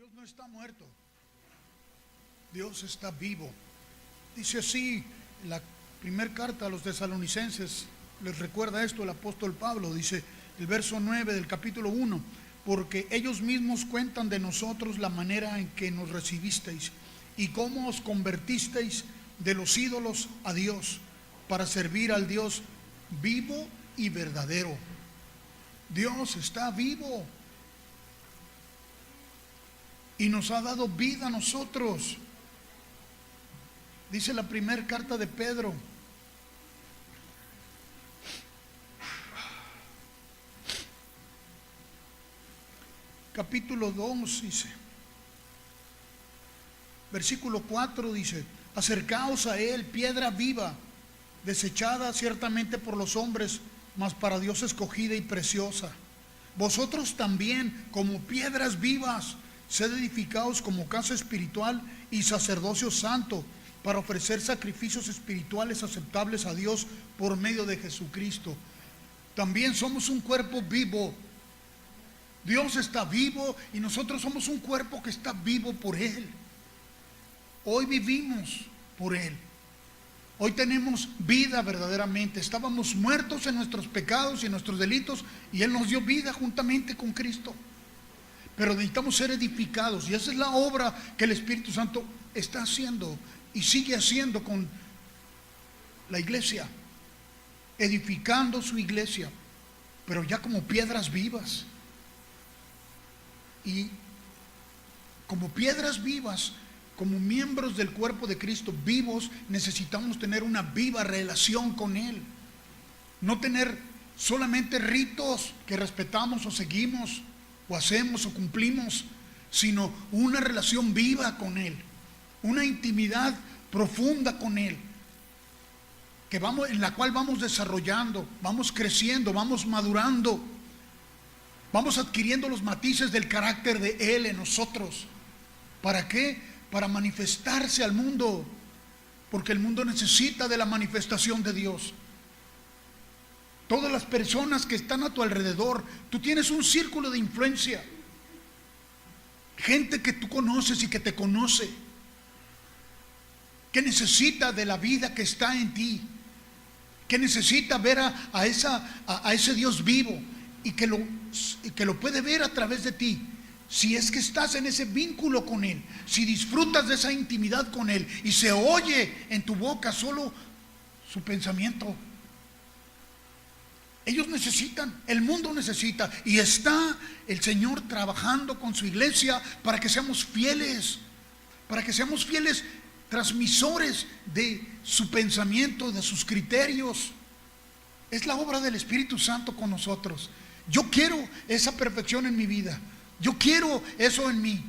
Dios no está muerto, Dios está vivo. Dice así la primera carta a los tesalonicenses, les recuerda esto el apóstol Pablo, dice el verso 9 del capítulo 1: porque ellos mismos cuentan de nosotros la manera en que nos recibisteis y cómo os convertisteis de los ídolos a Dios, para servir al Dios vivo y verdadero. Dios está vivo y nos ha dado vida a nosotros. Dice la primera carta de Pedro, capítulo 2, dice, versículo 4, dice: acercaos a él, piedra viva, desechada ciertamente por los hombres, mas para Dios escogida y preciosa. Vosotros también, como piedras vivas, sed edificados como casa espiritual y sacerdocio santo, para ofrecer sacrificios espirituales aceptables a Dios por medio de Jesucristo. También somos un cuerpo vivo. Dios está vivo y nosotros somos un cuerpo que está vivo por Él. Hoy vivimos por Él. Hoy tenemos vida verdaderamente. Estábamos muertos en nuestros pecados y en nuestros delitos, y Él nos dio vida juntamente con Cristo. Pero necesitamos ser edificados, y esa es la obra que el Espíritu Santo está haciendo y sigue haciendo con la iglesia, edificando su iglesia, pero ya como piedras vivas. Y como piedras vivas, como miembros del cuerpo de Cristo vivos, necesitamos tener una viva relación con Él. No tener solamente ritos que respetamos o seguimos o hacemos o cumplimos, sino una relación viva con Él, una intimidad profunda con Él, en la cual vamos desarrollando, vamos creciendo, vamos madurando, vamos adquiriendo los matices del carácter de Él en nosotros. ¿Para qué? Para manifestarse al mundo, porque el mundo necesita de la manifestación de Dios. Todas las personas que están a tu alrededor, tú tienes un círculo de influencia, gente que tú conoces y que te conoce, que necesita de la vida que está en ti, que necesita ver a ese Dios vivo y que lo puede ver a través de ti. Si es que estás en ese vínculo con Él, si disfrutas de esa intimidad con Él y se oye en tu boca solo su pensamiento. Ellos necesitan, el mundo necesita, y está el Señor trabajando con su iglesia para que seamos fieles, transmisores de su pensamiento, de sus criterios. Es la obra del Espíritu Santo con nosotros. Yo quiero esa perfección en mi vida. Yo quiero eso en mí.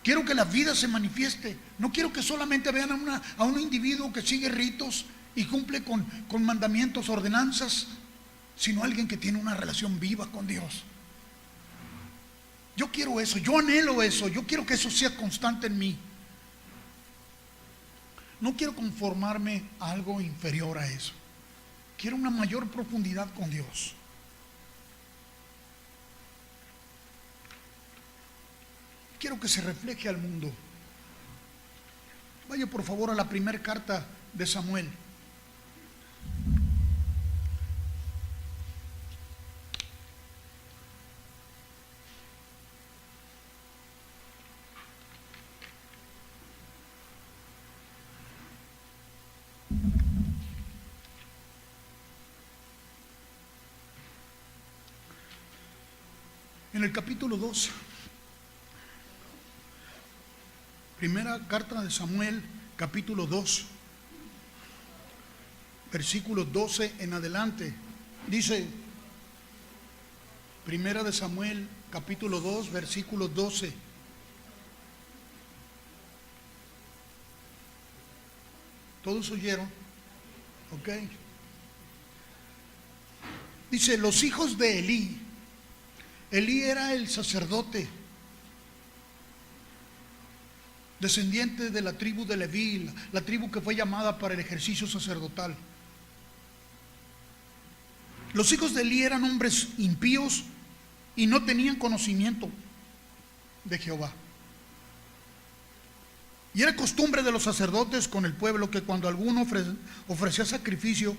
Quiero que la vida se manifieste. No quiero que solamente vean a un individuo que sigue ritos y cumple con mandamientos, ordenanzas, sino alguien que tiene una relación viva con Dios. Yo quiero eso, yo anhelo eso, yo quiero que eso sea constante en mí. No quiero conformarme a algo inferior a eso. Quiero una mayor profundidad con Dios. Quiero que se refleje al mundo. Vaya por favor a la primera carta de Samuel. En el capítulo 2. Primera carta de Samuel, capítulo 2, versículo 12 en adelante. Dice, Primera de Samuel, capítulo 2, versículo 12. ¿Todos oyeron? Ok. Dice, los hijos de Elí. Elí era el sacerdote, descendiente de la tribu de Leví, la tribu que fue llamada para el ejercicio sacerdotal. Los hijos de Elí eran hombres impíos y no tenían conocimiento. de Jehová. Y era costumbre de los sacerdotes con el pueblo que cuando alguno ofrecía sacrificio,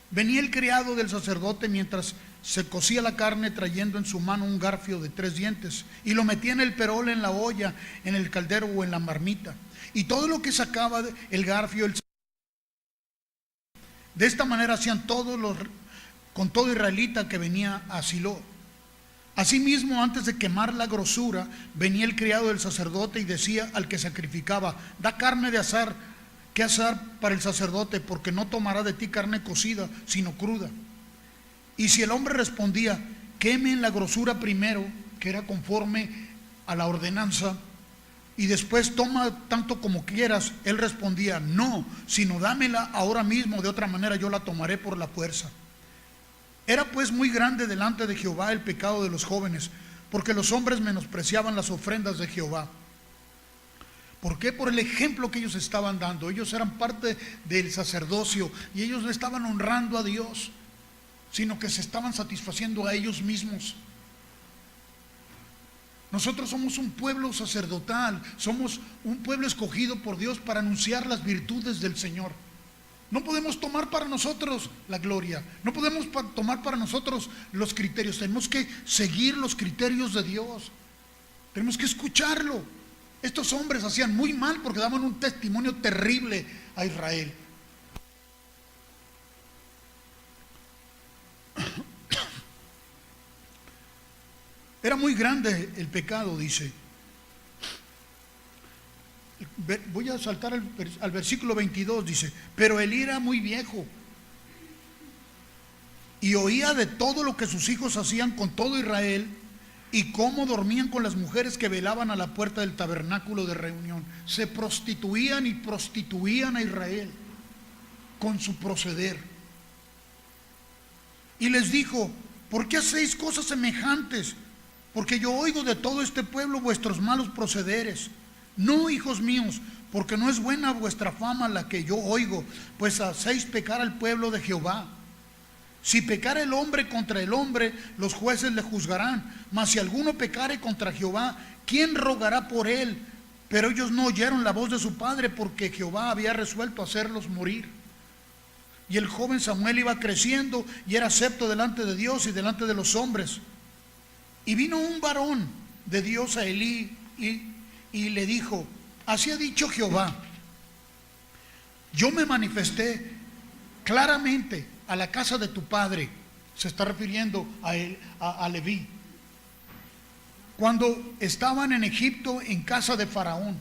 venía el criado del sacerdote mientras se cocía la carne, trayendo en su mano un garfio de 3 dientes, y lo metía en el perol, en la olla, en el caldero o en la marmita. Y todo lo que sacaba el garfio, de esta manera hacían con todo israelita que venía a Silo. Asimismo, antes de quemar la grosura, venía el criado del sacerdote y decía al que sacrificaba: da carne de asar, que asar para el sacerdote, porque no tomará de ti carne cocida, sino cruda. Y si el hombre respondía: quemen la grosura primero, que era conforme a la ordenanza, y después toma tanto como quieras, él respondía: no, sino dámela ahora mismo, de otra manera yo la tomaré por la fuerza. Era pues muy grande delante de Jehová el pecado de los jóvenes, porque los hombres menospreciaban las ofrendas de Jehová. ¿Por qué? Por el ejemplo que ellos estaban dando. Ellos eran parte del sacerdocio y ellos no estaban honrando a Dios, sino que se estaban satisfaciendo a ellos mismos. Nosotros somos un pueblo sacerdotal, somos un pueblo escogido por Dios para anunciar las virtudes del Señor. No podemos tomar para nosotros la gloria, no podemos tomar para nosotros los criterios. Tenemos que seguir los criterios de Dios, tenemos que escucharlo. Estos hombres hacían muy mal porque daban un testimonio terrible a Israel. Era muy grande el pecado, dice. Voy a saltar al versículo 22, dice: pero Elí era muy viejo y oía de todo lo que sus hijos hacían con todo Israel, y cómo dormían con las mujeres que velaban a la puerta del tabernáculo de reunión. Se prostituían y prostituían a Israel con su proceder. Y les dijo: ¿por qué hacéis cosas semejantes? Porque yo oigo de todo este pueblo vuestros malos procederes. No, hijos míos, porque no es buena vuestra fama la que yo oigo, pues hacéis pecar al pueblo de Jehová. Si pecare el hombre contra el hombre, los jueces le juzgarán. Mas si alguno pecare contra Jehová, ¿quién rogará por él? Pero ellos no oyeron la voz de su padre, porque Jehová había resuelto hacerlos morir. Y el joven Samuel iba creciendo y era acepto delante de Dios y delante de los hombres. Y vino un varón de Dios a Elí y le dijo: así ha dicho Jehová, yo me manifesté claramente a la casa de tu padre. Se está refiriendo a él, a Leví, cuando estaban en Egipto en casa de Faraón.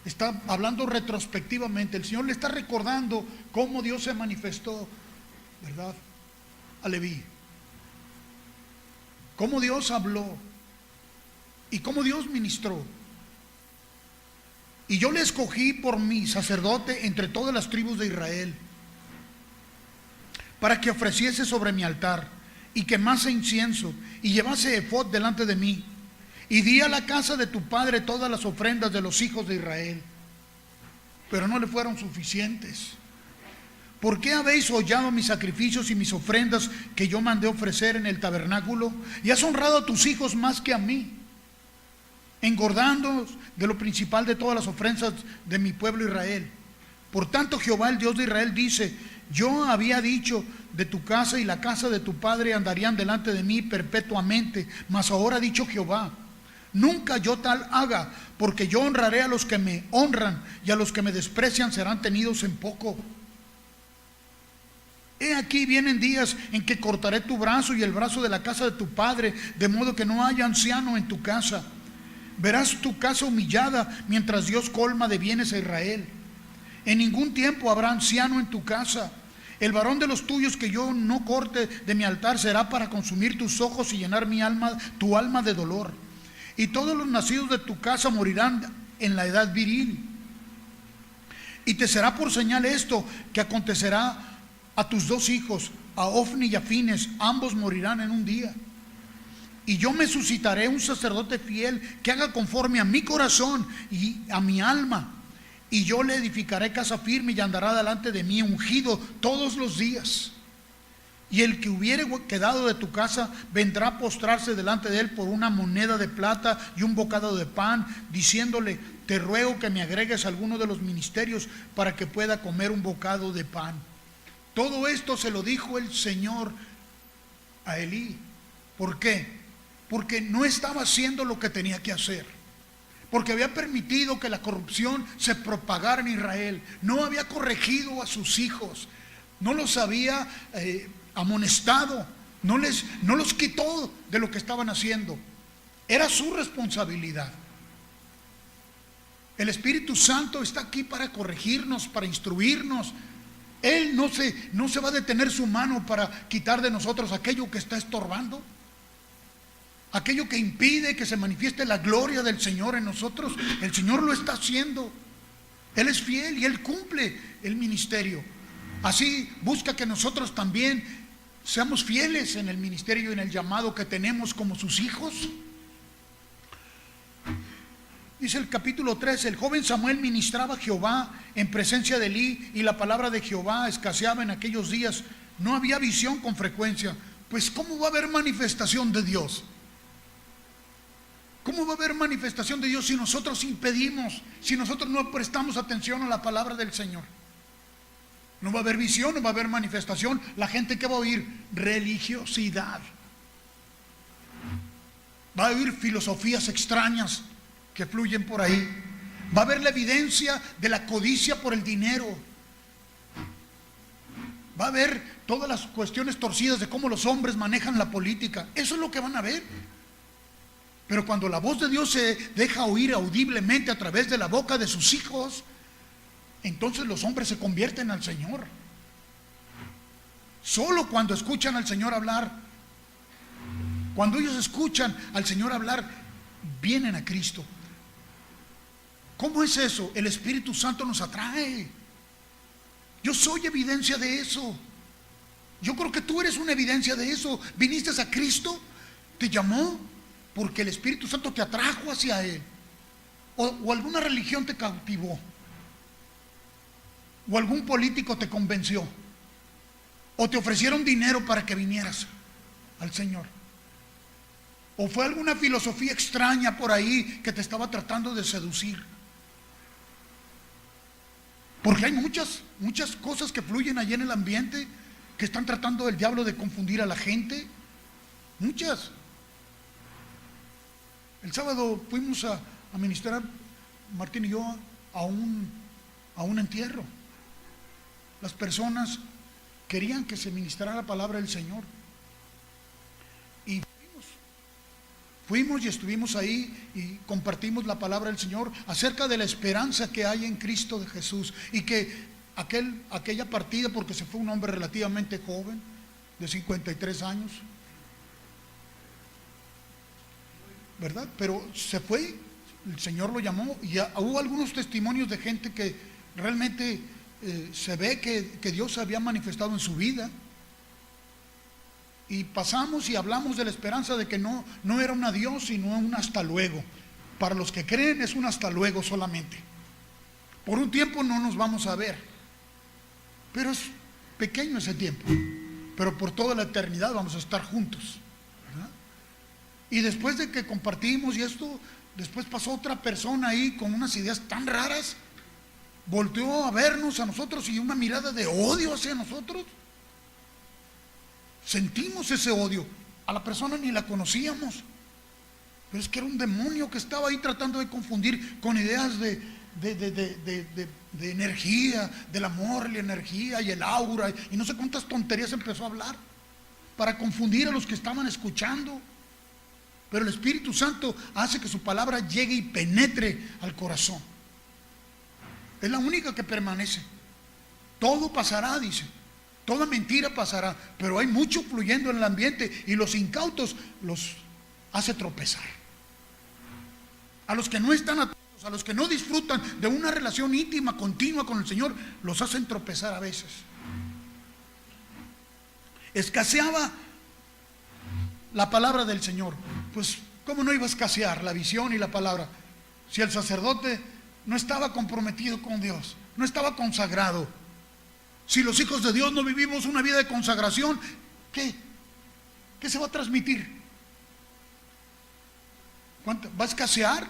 Está hablando retrospectivamente. El Señor le está recordando cómo Dios se manifestó, ¿verdad?, a Leví, cómo Dios habló y cómo Dios ministró. Y yo le escogí por mi sacerdote entre todas las tribus de Israel, para que ofreciese sobre mi altar y quemase incienso y llevase efod delante de mí. Y di a la casa de tu padre todas las ofrendas de los hijos de Israel. Pero no le fueron suficientes. ¿Por qué habéis hollado mis sacrificios y mis ofrendas que yo mandé ofrecer en el tabernáculo? Y has honrado a tus hijos más que a mí, engordando de lo principal de todas las ofrendas de mi pueblo Israel. Por tanto, Jehová, el Dios de Israel, dice: yo había dicho, de tu casa y la casa de tu padre andarían delante de mí perpetuamente, mas ahora ha dicho Jehová: nunca yo tal haga, porque yo honraré a los que me honran, y a los que me desprecian serán tenidos en poco. He aquí vienen días en que cortaré tu brazo y el brazo de la casa de tu padre, de modo que no haya anciano en tu casa. Verás tu casa humillada, mientras Dios colma de bienes a Israel. En ningún tiempo habrá anciano en tu casa. El varón de los tuyos que yo no corte de mi altar será para consumir tus ojos y llenar tu alma de dolor. Y todos los nacidos de tu casa morirán en la edad viril. Y te será por señal esto, que acontecerá a tus 2 hijos, a Ofni y a Fines, ambos morirán en un día. Y yo me suscitaré un sacerdote fiel que haga conforme a mi corazón y a mi alma. Y yo le edificaré casa firme y andará delante de mí ungido todos los días. Y el que hubiere quedado de tu casa vendrá a postrarse delante de él por una moneda de plata y un bocado de pan, diciéndole: te ruego que me agregues alguno de los ministerios para que pueda comer un bocado de pan. Todo esto se lo dijo el Señor a Elí. ¿Por qué? Porque no estaba haciendo lo que tenía que hacer. Porque había permitido que la corrupción se propagara en Israel. No había corregido a sus hijos. No los había amonestado. No los quitó de lo que estaban haciendo. Era su responsabilidad. El Espíritu Santo está aquí para corregirnos, para instruirnos. Él no se va a detener su mano para quitar de nosotros aquello que está estorbando, aquello que impide que se manifieste la gloria del Señor en nosotros. El Señor lo está haciendo. Él es fiel y Él cumple el ministerio. Así busca que nosotros también seamos fieles en el ministerio y en el llamado que tenemos como sus hijos. Dice el capítulo 3: el joven Samuel ministraba a Jehová en presencia de Elí, y la palabra de Jehová escaseaba en aquellos días. No había visión con frecuencia. Pues ¿cómo va a haber manifestación de Dios? ¿Cómo va a haber manifestación de Dios si nosotros impedimos, si nosotros no prestamos atención a la palabra del Señor? No va a haber visión, no va a haber manifestación. La gente, ¿qué va a oír? Religiosidad. Va a oír filosofías extrañas que fluyen por ahí. Va a haber la evidencia de la codicia por el dinero. Va a haber todas las cuestiones torcidas de cómo los hombres manejan la política. Eso es lo que van a ver. Pero cuando la voz de Dios se deja oír audiblemente a través de la boca de sus hijos, entonces los hombres se convierten al Señor. Solo cuando escuchan al Señor hablar, cuando ellos escuchan al Señor hablar, vienen a Cristo. ¿Cómo es eso? El Espíritu Santo nos atrae. Yo soy evidencia de eso. Yo creo que tú eres una evidencia de eso. Viniste a Cristo, te llamó porque el Espíritu Santo te atrajo hacia Él. O alguna religión te cautivó. O algún político te convenció. O te ofrecieron dinero para que vinieras al Señor. O fue alguna filosofía extraña por ahí que te estaba tratando de seducir. Porque hay muchas cosas que fluyen allí en el ambiente, que están tratando el diablo de confundir a la gente. Muchas. El sábado fuimos a ministrar, Martín y yo, a un entierro. Las personas querían que se ministrara la palabra del Señor. Y fuimos y estuvimos ahí y compartimos la palabra del Señor acerca de la esperanza que hay en Cristo de Jesús. Y que aquella partida, porque se fue un hombre relativamente joven, de 53 años, ¿verdad? Pero se fue, el Señor lo llamó, y hubo algunos testimonios de gente que realmente se ve que Dios había manifestado en su vida. Y pasamos y hablamos de la esperanza de que no era un adiós, sino un hasta luego. Para los que creen es un hasta luego solamente. Por un tiempo no nos vamos a ver, pero es pequeño ese tiempo. Pero por toda la eternidad vamos a estar juntos, ¿verdad? Y después de que compartimos y esto, después pasó otra persona ahí con unas ideas tan raras. Volteó a vernos a nosotros y una mirada de odio hacia nosotros. Sentimos ese odio. A la persona ni la conocíamos, pero es que era un demonio que estaba ahí tratando de confundir con ideas de energía, del amor, la energía y el aura, y no sé cuántas tonterías empezó a hablar para confundir a los que estaban escuchando. Pero el Espíritu Santo hace que su palabra llegue y penetre al corazón. Es la única que permanece. Todo pasará, dice. Toda mentira pasará, pero hay mucho fluyendo en el ambiente y los incautos los hace tropezar. A los que no están atentos, a los que no disfrutan de una relación íntima, continua con el Señor, los hacen tropezar a veces. Escaseaba la palabra del Señor. Pues, ¿cómo no iba a escasear la visión y la palabra? Si el sacerdote no estaba comprometido con Dios, no estaba consagrado. Si los hijos de Dios no vivimos una vida de consagración, ¿Qué? ¿Qué se va a transmitir? ¿Cuánto? ¿Va a escasear?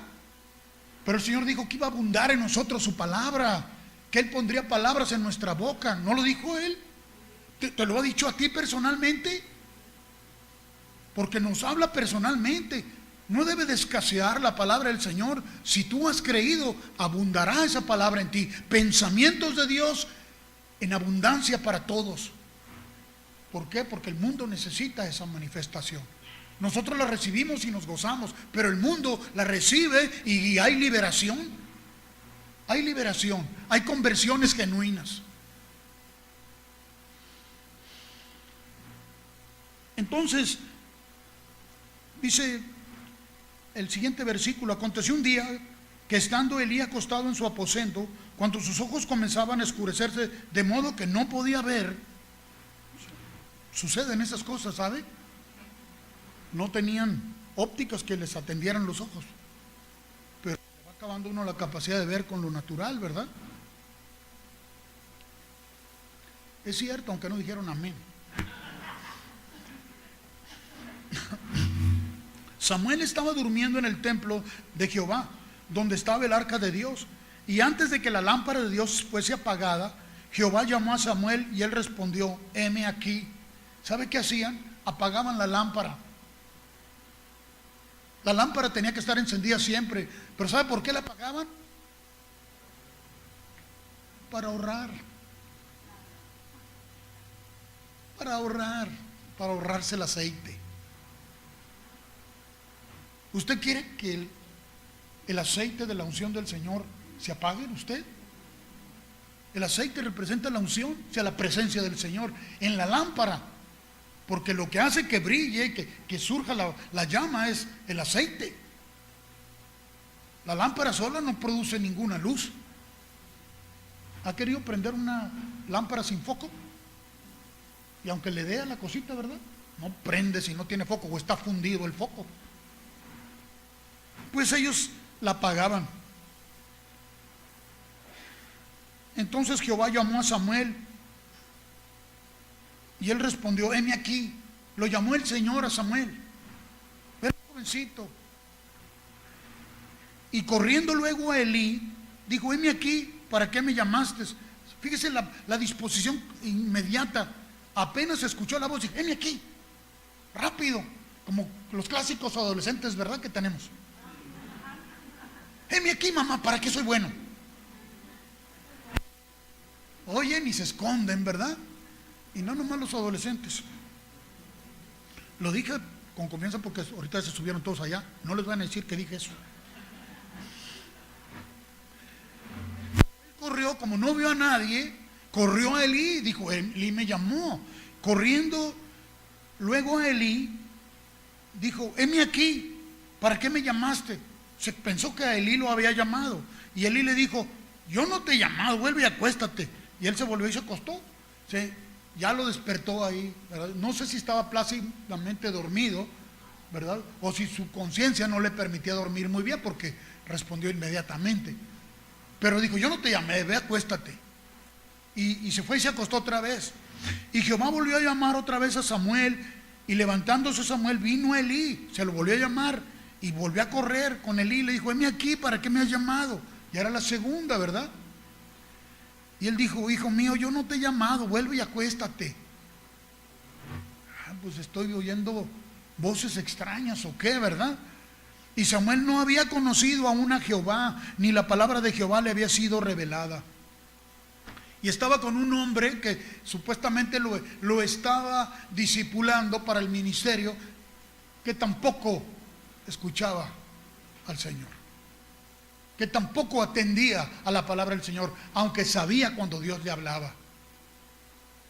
Pero el Señor dijo que iba a abundar en nosotros su palabra, que Él pondría palabras en nuestra boca. ¿No lo dijo Él? ¿Te lo ha dicho a ti personalmente? Porque nos habla personalmente. No debe de escasear la palabra del Señor. Si tú has creído, abundará esa palabra en ti. Pensamientos de Dios en abundancia para todos. ¿Por qué? Porque el mundo necesita esa manifestación. Nosotros la recibimos y nos gozamos, pero el mundo la recibe y hay liberación. Hay liberación, hay conversiones genuinas. Entonces, dice el siguiente versículo: aconteció un día que estando Elí acostado en su aposento, cuando sus ojos comenzaban a oscurecerse de modo que no podía ver. Suceden esas cosas, ¿sabe? No tenían ópticas que les atendieran los ojos, pero va acabando uno la capacidad de ver con lo natural, ¿verdad? Es cierto, aunque no dijeron amén. Samuel estaba durmiendo en el templo de Jehová, donde estaba el arca de Dios, y antes de que la lámpara de Dios fuese apagada, Jehová llamó a Samuel y él respondió: heme aquí. ¿Sabe qué hacían? Apagaban la lámpara. La lámpara tenía que estar encendida siempre, pero ¿sabe por qué la apagaban? Para ahorrar. Para ahorrarse el aceite. ¿Usted quiere que el aceite de la unción del Señor se apague en usted? El aceite representa la unción, o sea, la presencia del Señor en la lámpara. Porque lo que hace que brille, que surja la llama es el aceite. La lámpara sola no produce ninguna luz. ¿Ha querido prender una lámpara sin foco? Y aunque le dé a la cosita, ¿verdad? No prende si no tiene foco o está fundido el foco. Pues ellos la apagaban. Entonces Jehová llamó a Samuel y él respondió: heme aquí. Lo llamó el Señor a Samuel. Era un jovencito. Y corriendo luego a Elí, dijo: heme aquí, ¿para qué me llamaste? Fíjese la disposición inmediata. Apenas escuchó la voz, dijo: heme aquí, rápido, como los clásicos adolescentes, ¿verdad? Que tenemos. Heme aquí, mamá, ¿para qué soy bueno? Oyen y se esconden, ¿verdad? Y no nomás los adolescentes. Lo dije con confianza porque ahorita se subieron todos allá. No les van a decir que dije eso. Él corrió, como no vio a nadie, corrió a Elí. Dijo: Elí me llamó. Corriendo luego a Elí, dijo: heme aquí, ¿para qué me llamaste? Se pensó que a Elí lo había llamado. Y Elí le dijo: yo no te he llamado, vuelve y acuéstate. Y él se volvió y se acostó. Ya lo despertó ahí, ¿verdad? No sé si estaba plácidamente dormido, ¿verdad? O si su conciencia no le permitía dormir muy bien, porque respondió inmediatamente. Pero dijo: yo no te llamé, ve, acuéstate. Y se fue y se acostó otra vez. Y Jehová volvió a llamar otra vez a Samuel, y levantándose Samuel vino a Elí, se lo volvió a llamar, y volvió a correr con Elí, le dijo: heme aquí, ¿para qué me has llamado? Ya era la segunda, ¿verdad? Y él dijo: hijo mío, yo no te he llamado, vuelve y acuéstate. Pues estoy oyendo voces extrañas o qué, ¿verdad? Y Samuel no había conocido aún a Jehová, ni la palabra de Jehová le había sido revelada. Y estaba con un hombre que supuestamente lo estaba discipulando para el ministerio, que tampoco escuchaba al Señor, que tampoco atendía a la palabra del Señor, aunque sabía cuando Dios le hablaba.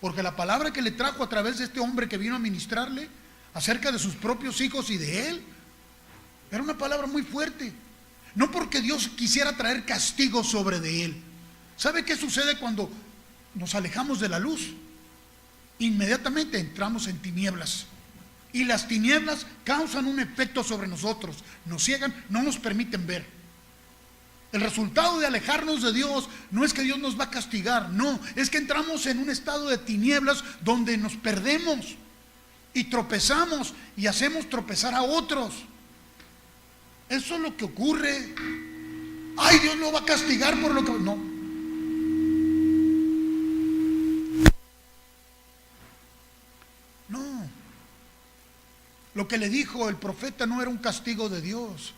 Porque la palabra que le trajo a través de este hombre que vino a ministrarle acerca de sus propios hijos y de él, era una palabra muy fuerte. No porque Dios quisiera traer castigo sobre de él. ¿Sabe qué sucede cuando nos alejamos de la luz? Inmediatamente entramos en tinieblas. Y las tinieblas causan un efecto sobre nosotros. Nos ciegan, no nos permiten ver. El resultado de alejarnos de Dios no es que Dios nos va a castigar, no, es que entramos en un estado de tinieblas donde nos perdemos. y tropezamos y hacemos tropezar a otros. Eso es lo que ocurre. Ay, Dios lo va a castigar por lo que... No. No. Lo que le dijo el profeta no era un castigo de Dios.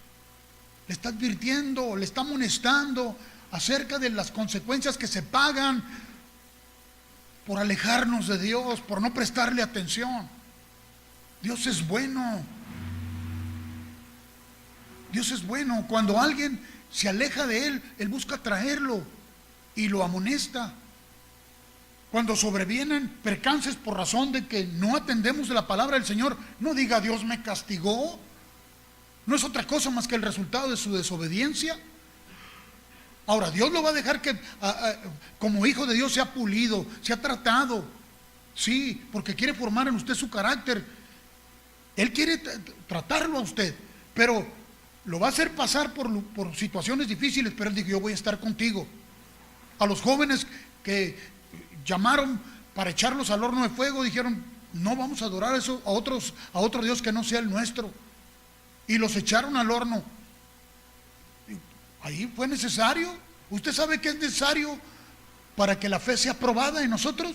Le está advirtiendo, le está amonestando acerca de las consecuencias que se pagan por alejarnos de Dios, por no prestarle atención. Dios es bueno. Dios es bueno. Cuando alguien se aleja de Él, Él busca traerlo y lo amonesta. Cuando sobrevienen percances por razón de que no atendemos de la palabra del Señor, no diga Dios me castigó. No es otra cosa más que el resultado de su desobediencia. Ahora, Dios lo va a dejar que como hijo de Dios sea pulido, sea tratado. Sí, porque quiere formar en usted su carácter. Él quiere tratarlo a usted, pero lo va a hacer pasar por situaciones difíciles, pero Él dijo, yo voy a estar contigo. A los jóvenes que llamaron para echarlos al horno de fuego, dijeron, no vamos a adorar eso a otro Dios que no sea el nuestro. Y los echaron al horno. Ahí fue necesario. ¿Usted sabe que es necesario para que la fe sea probada en nosotros?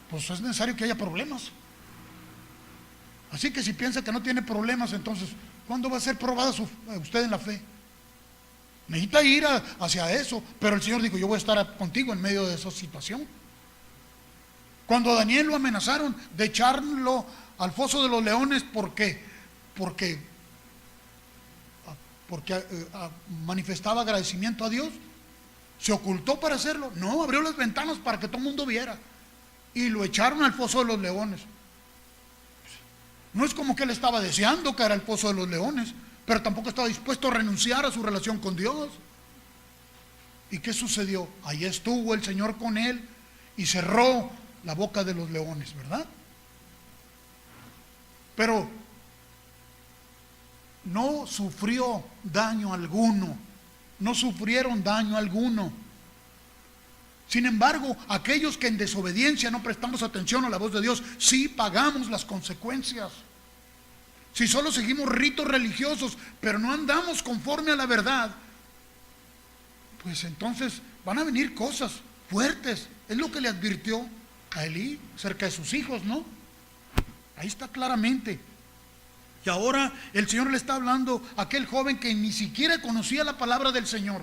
Pues es necesario que haya problemas. Así que si piensa que no tiene problemas, entonces, ¿cuándo va a ser probada usted en la fe? Necesita ir hacia eso, pero el Señor dijo, yo voy a estar contigo en medio de esa situación. Cuando a Daniel lo amenazaron de echarlo al foso de los leones, ¿por qué? Porque manifestaba agradecimiento a Dios. ¿Se ocultó para hacerlo? No, abrió las ventanas para que todo el mundo viera y lo echaron al foso de los leones. No es como que él estaba deseando caer al pozo de los leones, pero tampoco estaba dispuesto a renunciar a su relación con Dios. ¿Y qué sucedió? Ahí estuvo el Señor con él y cerró la boca de los leones, ¿verdad? Pero no sufrió daño alguno, no sufrieron daño alguno. Sin embargo, aquellos que en desobediencia no prestamos atención a la voz de Dios, sí pagamos las consecuencias. Si solo seguimos ritos religiosos, pero no andamos conforme a la verdad, pues entonces van a venir cosas fuertes. Es lo que le advirtió a Elí acerca de sus hijos, ¿no? Ahí está claramente. Y ahora el Señor le está hablando a aquel joven que ni siquiera conocía la palabra del Señor.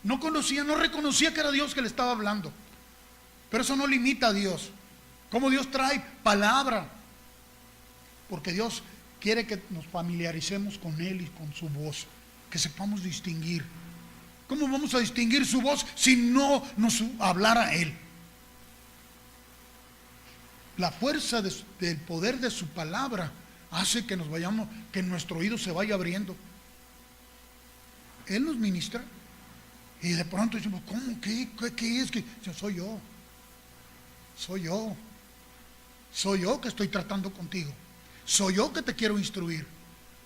No conocía, no reconocía que era Dios que le estaba hablando. Pero eso no limita a Dios. Como Dios trae palabra. Porque Dios quiere que nos familiaricemos con Él y con su voz. Que sepamos distinguir. ¿Cómo vamos a distinguir su voz si no nos hablara Él? La fuerza del poder de su palabra hace que nos vayamos, que nuestro oído se vaya abriendo. Él nos ministra. Y de pronto decimos, ¿cómo? ¿Qué es? Que soy yo. Soy yo que estoy tratando contigo. Soy yo que te quiero instruir.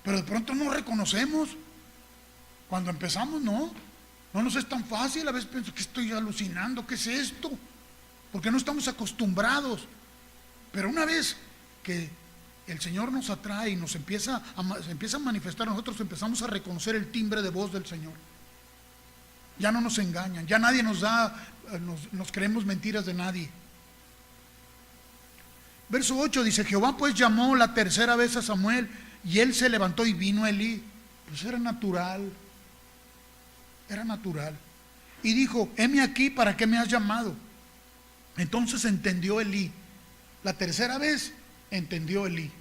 Pero de pronto no reconocemos. Cuando empezamos, no nos es tan fácil. A veces pienso que estoy alucinando. ¿Qué es esto? Porque no estamos acostumbrados. Pero una vez que el Señor nos atrae y se empieza a manifestar, nosotros empezamos a reconocer el timbre de voz del Señor. Ya no nos engañan, ya nadie nos creemos mentiras de nadie. Verso 8 dice, Jehová pues llamó la tercera vez a Samuel y él se levantó y vino a Elí. Pues era natural. Y dijo, heme aquí, ¿para qué me has llamado? Entonces entendió Elí. La tercera vez entendió Elí.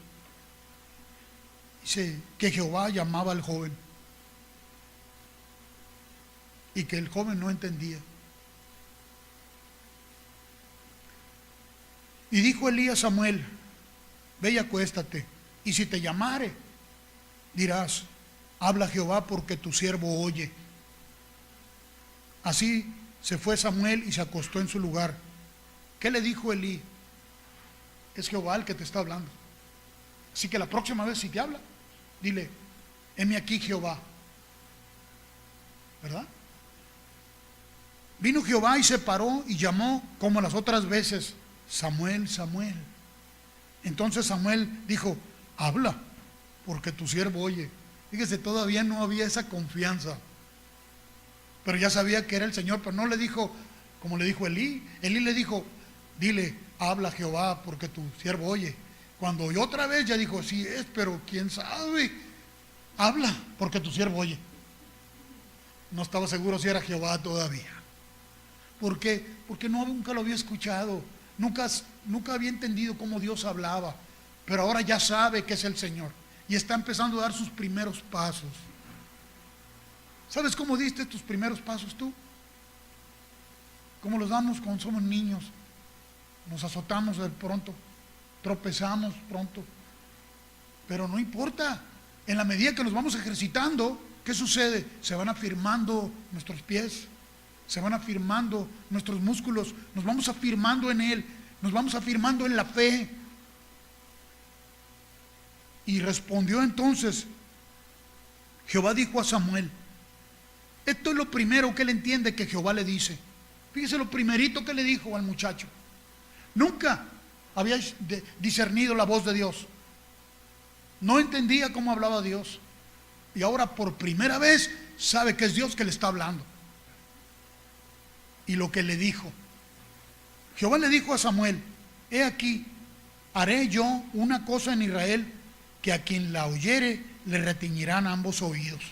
Dice que Jehová llamaba al joven. Y que el joven no entendía. Y dijo Elí a Samuel, ve y acuéstate, y si te llamare, dirás, habla Jehová porque tu siervo oye. Así se fue Samuel y se acostó en su lugar. ¿Qué le dijo Elí? Es Jehová el que te está hablando. Así que la próxima vez si te habla, dile, heme aquí Jehová. ¿Verdad? Vino Jehová y se paró y llamó como las otras veces, Samuel, Samuel. Entonces Samuel dijo: habla, porque tu siervo oye. Fíjese, todavía no había esa confianza, pero ya sabía que era el Señor. Pero no le dijo como le dijo Elí. Elí le dijo: dile, habla Jehová, porque tu siervo oye. Cuando oyó otra vez, ya dijo: sí es, pero quién sabe. Habla, porque tu siervo oye. No estaba seguro si era Jehová todavía. ¿Por qué? Porque nunca lo había escuchado. Nunca había entendido cómo Dios hablaba. Pero ahora ya sabe que es el Señor. Y está empezando a dar sus primeros pasos. ¿Sabes cómo diste tus primeros pasos tú? ¿Cómo los damos cuando somos niños? Nos azotamos de pronto, tropezamos pronto. Pero no importa. En la medida que nos vamos ejercitando, ¿qué sucede? Se van afirmando nuestros pies, se van afirmando nuestros músculos, nos vamos afirmando en Él, nos vamos afirmando en la fe. Y respondió entonces, Jehová dijo a Samuel, esto es lo primero que él entiende que Jehová le dice. Fíjese lo primerito que le dijo al muchacho. Nunca había discernido la voz de Dios. No entendía cómo hablaba Dios. Y ahora por primera vez sabe que es Dios que le está hablando. Y lo que le dijo. Jehová le dijo a Samuel, he aquí, haré yo una cosa en Israel, que a quien la oyere le retiñirán ambos oídos.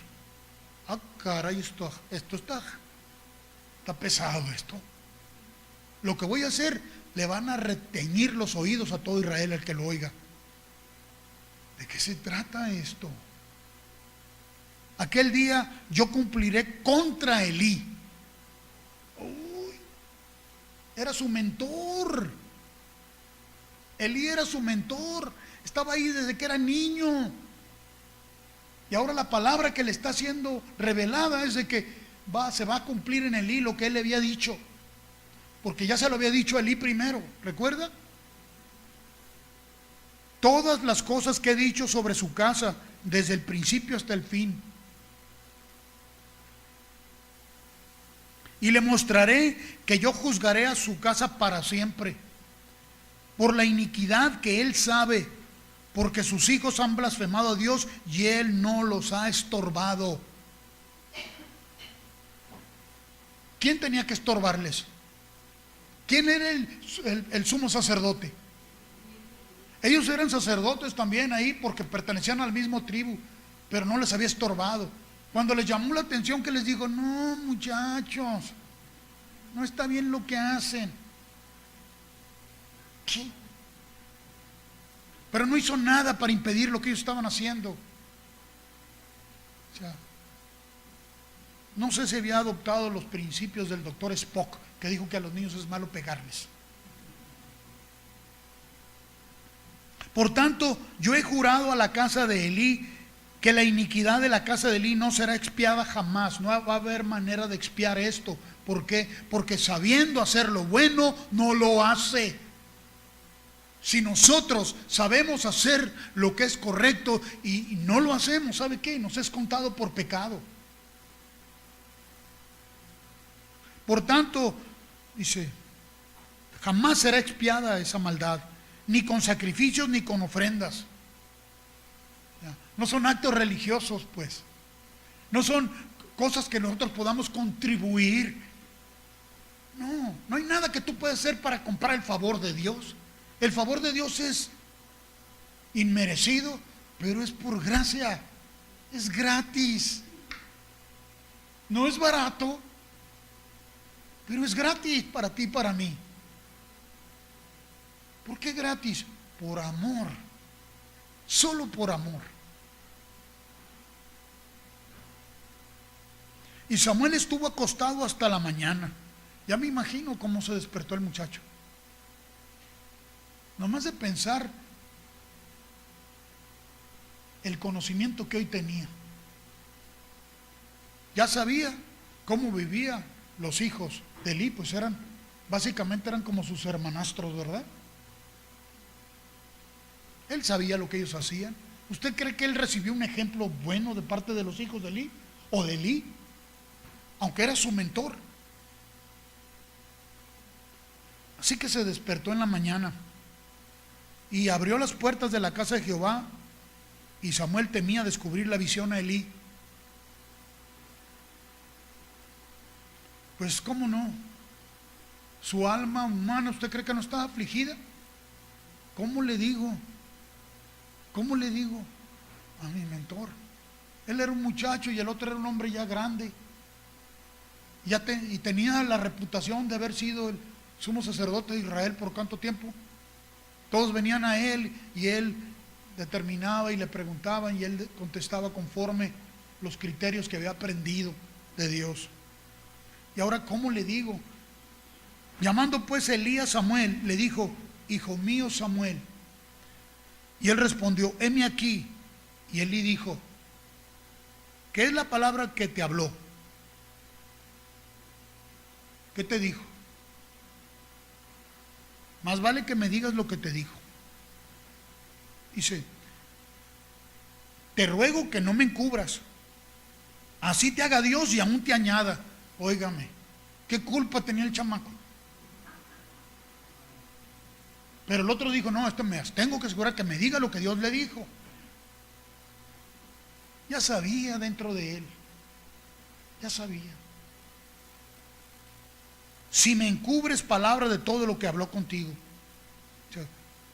Ah, caray, esto está pesado esto. Lo que voy a hacer, le van a reteñir los oídos a todo Israel el que lo oiga. ¿De qué se trata esto? Aquel día yo cumpliré contra Elí. Uy, era su mentor. Elí era su mentor. Estaba ahí desde que era niño. Y ahora la palabra que le está siendo revelada es de que se va a cumplir en Elí lo que él le había dicho. Porque ya se lo había dicho a Elí primero, ¿recuerda? Todas las cosas que he dicho sobre su casa, desde el principio hasta el fin. Y le mostraré que yo juzgaré a su casa para siempre, por la iniquidad que él sabe, porque sus hijos han blasfemado a Dios y él no los ha estorbado. ¿Quién tenía que estorbarles? ¿Quién era el sumo sacerdote? Ellos eran sacerdotes también ahí porque pertenecían al mismo tribu, pero no les había estorbado. Cuando les llamó la atención, que les dijo, no muchachos, no está bien lo que hacen. ¿Qué? Pero no hizo nada para impedir lo que ellos estaban haciendo. O sea, no sé si había adoptado los principios del doctor Spock, que dijo que a los niños es malo pegarles. Por tanto, yo he jurado a la casa de Elí que la iniquidad de la casa de Elí no será expiada jamás. No va a haber manera de expiar esto. ¿Por qué? Porque sabiendo hacer lo bueno, no lo hace. Si nosotros sabemos hacer lo que es correcto y no lo hacemos, ¿sabe qué? Nos es contado por pecado. Por tanto, dice, jamás será expiada esa maldad, ni con sacrificios ni con ofrendas. No son actos religiosos, pues. No son cosas que nosotros podamos contribuir. No hay nada que tú puedas hacer para comprar el favor de Dios. El favor de Dios es inmerecido, pero es por gracia, es gratis. No es barato, pero es gratis para ti y para mí. ¿Por qué gratis? Por amor, solo por amor. Y Samuel estuvo acostado hasta la mañana. Ya me imagino cómo se despertó el muchacho. Nomás de pensar el conocimiento que hoy tenía. Ya sabía cómo vivían los hijos de Elí, pues básicamente eran como sus hermanastros, ¿verdad? Él sabía lo que ellos hacían. ¿Usted cree que él recibió un ejemplo bueno de parte de los hijos de Elí? ¿O de Elí? Aunque era su mentor. Así que se despertó en la mañana y abrió las puertas de la casa de Jehová, y Samuel temía descubrir la visión a Elí. Pues cómo no, su alma humana, ¿usted cree que no estaba afligida? ¿Cómo le digo? ¿Cómo le digo a mi mentor? Él era un muchacho y el otro era un hombre ya grande, y tenía la reputación de haber sido el sumo sacerdote de Israel por cuánto tiempo. Todos venían a él y él determinaba y le preguntaban y él contestaba conforme los criterios que había aprendido de Dios. Y ahora, ¿cómo le digo? Llamando pues Elías a Samuel, le dijo: hijo mío Samuel. Y él respondió: heme aquí. Y Elí dijo: ¿qué es la palabra que te habló? ¿Qué te dijo? Más vale que me digas lo que te dijo. Dice: te ruego que no me encubras, así te haga Dios y aún te añada. Óigame, ¿qué culpa tenía el chamaco? Pero el otro dijo: no, tengo que asegurar que me diga lo que Dios le dijo. Ya sabía dentro de él, ya sabía. Si me encubres palabra de todo lo que habló contigo, o sea,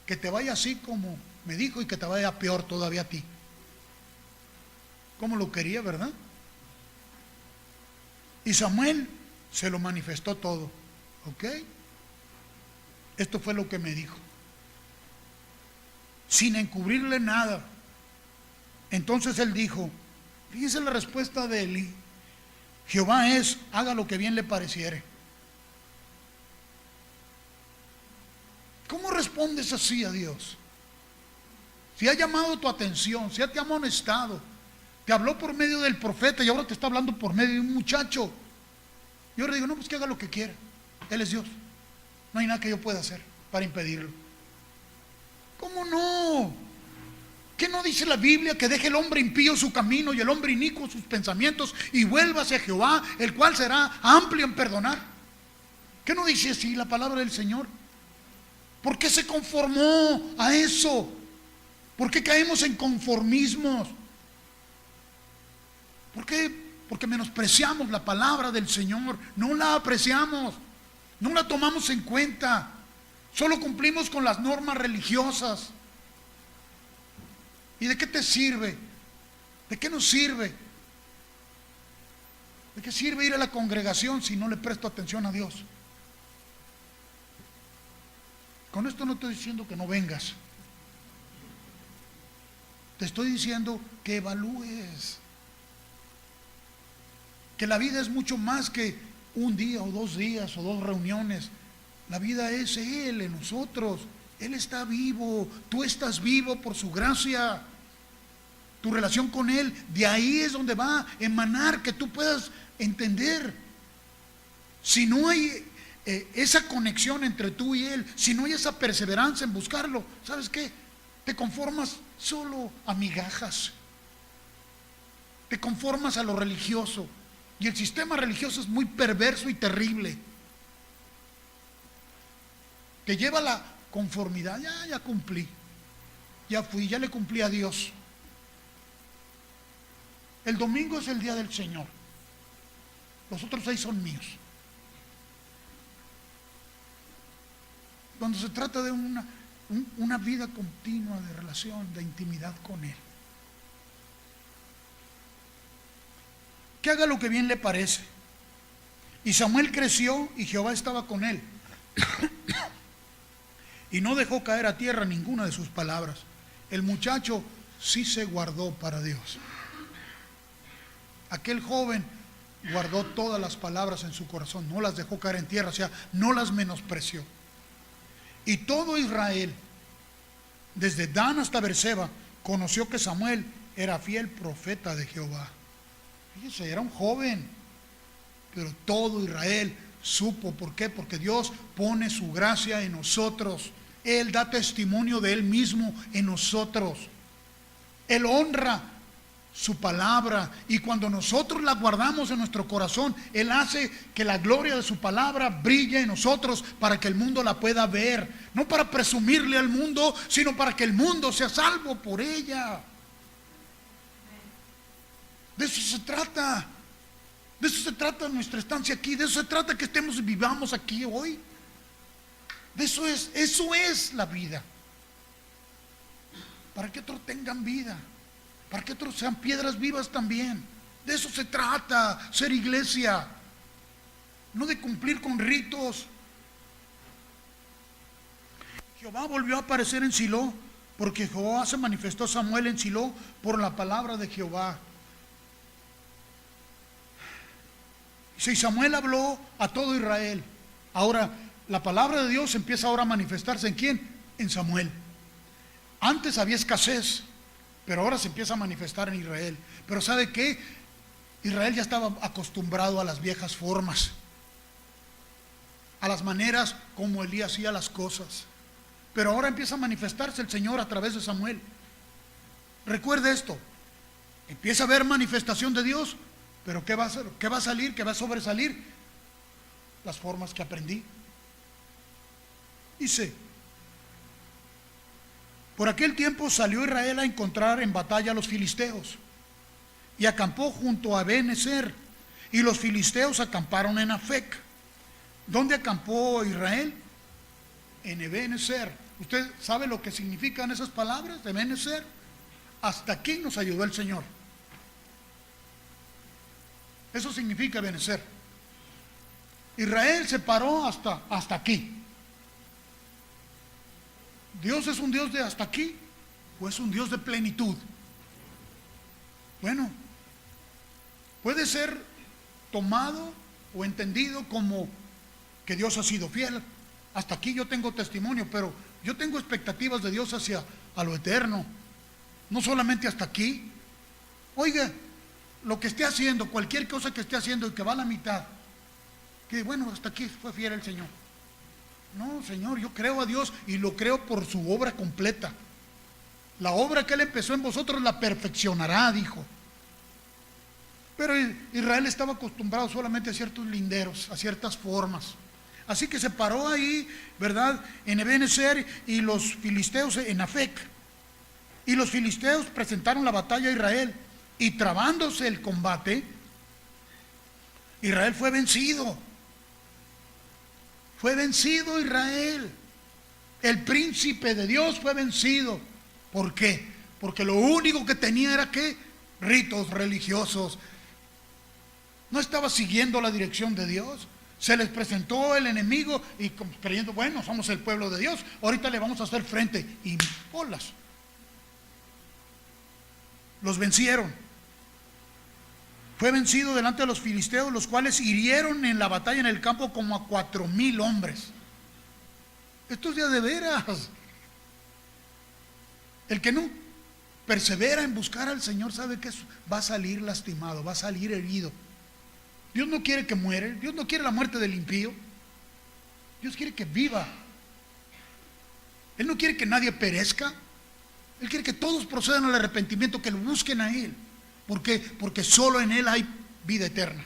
que te vaya así como me dijo y que te vaya peor todavía a ti. Como lo quería, ¿verdad? Y Samuel se lo manifestó todo. ¿Ok? Esto fue lo que me dijo, sin encubrirle nada. Entonces él dijo, fíjese la respuesta de Elí: Jehová es, haga lo que bien le pareciere. ¿Cómo respondes así a Dios? Si ha llamado tu atención, si te ha amonestado, te habló por medio del profeta y ahora te está hablando por medio de un muchacho. Yo le digo: no, pues que haga lo que quiera. Él es Dios. No hay nada que yo pueda hacer para impedirlo. ¿Cómo no? ¿Qué no dice la Biblia que deje el hombre impío su camino y el hombre inicuo sus pensamientos y vuelva hacia Jehová, el cual será amplio en perdonar? ¿Qué no dice así la palabra del Señor? ¿Por qué se conformó a eso? ¿Por qué caemos en conformismos? ¿Por qué? Porque menospreciamos la palabra del Señor, no la apreciamos, no la tomamos en cuenta, solo cumplimos con las normas religiosas. ¿Y de qué te sirve? ¿De qué nos sirve? ¿De qué sirve ir a la congregación si no le presto atención a Dios? Con esto no estoy diciendo que no vengas. Te estoy diciendo que evalúes. Que la vida es mucho más que un día o 2 días o 2 reuniones. La vida es Él en nosotros. Él está vivo, tú estás vivo por su gracia. Tu relación con Él, de ahí es donde va a emanar que tú puedas entender. Si no hay esa conexión entre tú y Él, si no hay esa perseverancia en buscarlo, ¿sabes qué? Te conformas solo a migajas. Te conformas a lo religioso. Y el sistema religioso es muy perverso y terrible. Te lleva a la conformidad. Ya cumplí, ya fui, ya le cumplí a Dios. El domingo es el día del Señor, los otros 6 son míos. Cuando se trata de una vida continua de relación, de intimidad con Él, que haga lo que bien le parece. Y Samuel creció y Jehová estaba con él y no dejó caer a tierra ninguna de sus palabras. El muchacho sí se guardó para Dios. Aquel joven guardó todas las palabras en su corazón, no las dejó caer en tierra, o sea, no las menospreció. Y todo Israel, desde Dan hasta Berseba, conoció que Samuel era fiel profeta de Jehová. Fíjese, era un joven, pero todo Israel supo. ¿Por qué? Porque Dios pone su gracia en nosotros. Él da testimonio de Él mismo en nosotros. Él honra su palabra, y cuando nosotros la guardamos en nuestro corazón, Él hace que la gloria de su palabra brille en nosotros para que el mundo la pueda ver, no para presumirle al mundo, sino para que el mundo sea salvo por ella. De eso se trata. De eso se trata nuestra estancia aquí. De eso se trata que estemos y vivamos aquí hoy. De eso es la vida. Para que otros tengan vida, para que otros sean piedras vivas también. De eso se trata, ser iglesia, no de cumplir con ritos. Jehová volvió a aparecer en Silo, porque Jehová se manifestó a Samuel en Silo por la palabra de Jehová. Si Samuel habló a todo Israel, ahora la palabra de Dios empieza ahora a manifestarse ¿en quién? En Samuel. Antes había escasez, pero ahora se empieza a manifestar en Israel. Pero ¿sabe qué? Israel ya estaba acostumbrado a las viejas formas, a las maneras como Elías hacía las cosas. Pero ahora empieza a manifestarse el Señor a través de Samuel. Recuerde esto, empieza a haber manifestación de Dios, pero ¿qué va a hacer? ¿Qué va a salir? ¿Qué va a sobresalir? Las formas que aprendí. Dice: por aquel tiempo salió Israel a encontrar en batalla a los filisteos, y acampó junto a Ben-Ezer, y los filisteos acamparon en Afec. ¿Dónde acampó Israel? En Ben-Ezer. ¿Usted sabe lo que significan esas palabras de Ben-Ezer? Hasta aquí nos ayudó el Señor. Eso significa Ben-Ezer. Israel se paró hasta aquí. ¿Dios es un Dios de hasta aquí o es un Dios de plenitud? Bueno, puede ser tomado o entendido como que Dios ha sido fiel. Hasta aquí yo tengo testimonio, pero yo tengo expectativas de Dios hacia a lo eterno, no solamente hasta aquí. Oiga, lo que esté haciendo, cualquier cosa que esté haciendo y que va a la mitad, que bueno, hasta aquí fue fiel el Señor. No, Señor, yo creo a Dios y lo creo por su obra completa. La obra que Él empezó en vosotros la perfeccionará, dijo. Pero Israel estaba acostumbrado solamente a ciertos linderos, a ciertas formas. Así que se paró ahí, ¿verdad?, en Ben-Ezer, y los filisteos en Afec. Y los filisteos presentaron la batalla a Israel, y trabándose el combate, Israel fue vencido. Fue vencido Israel. El príncipe de Dios fue vencido. ¿Por qué? Porque lo único que tenía era ¿qué? Ritos religiosos. No estaba siguiendo la dirección de Dios. Se les presentó el enemigo y creyendo, bueno, somos el pueblo de Dios, ahorita le vamos a hacer frente. Y bolas. Los vencieron. Fue vencido delante de los filisteos, los cuales hirieron en la batalla en el campo como a 4,000 hombres. Esto es ya de veras. El que no persevera en buscar al Señor sabe que va a salir lastimado, va a salir herido. Dios no quiere que muera, Dios no quiere la muerte del impío. Dios quiere que viva. Él no quiere que nadie perezca. Él quiere que todos procedan al arrepentimiento, que lo busquen a Él. ¿Por qué? Porque solo en Él hay vida eterna.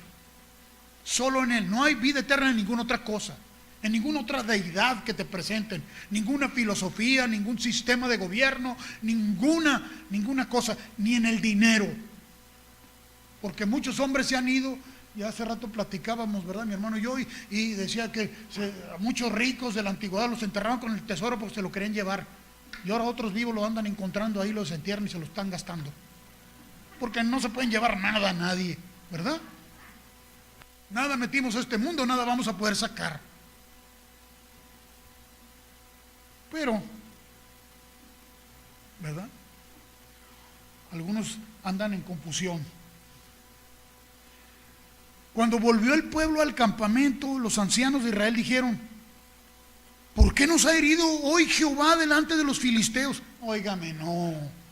Solo en Él. No hay vida eterna en ninguna otra cosa, en ninguna otra deidad que te presenten, ninguna filosofía, ningún sistema de gobierno, ninguna cosa, ni en el dinero. Porque muchos hombres se han ido, ya hace rato platicábamos, ¿verdad, mi hermano y yo? Y decía que a muchos ricos de la antigüedad los enterraban con el tesoro porque se lo querían llevar. Y ahora otros vivos lo andan encontrando ahí, los entierran y se lo están gastando. Porque no se pueden llevar nada a nadie, ¿verdad? Nada metimos a este mundo, nada vamos a poder sacar. Pero, ¿verdad? Algunos andan en confusión. Cuando volvió el pueblo al campamento, los ancianos de Israel dijeron: ¿por qué nos ha herido hoy Jehová delante de los filisteos? Óigame, no.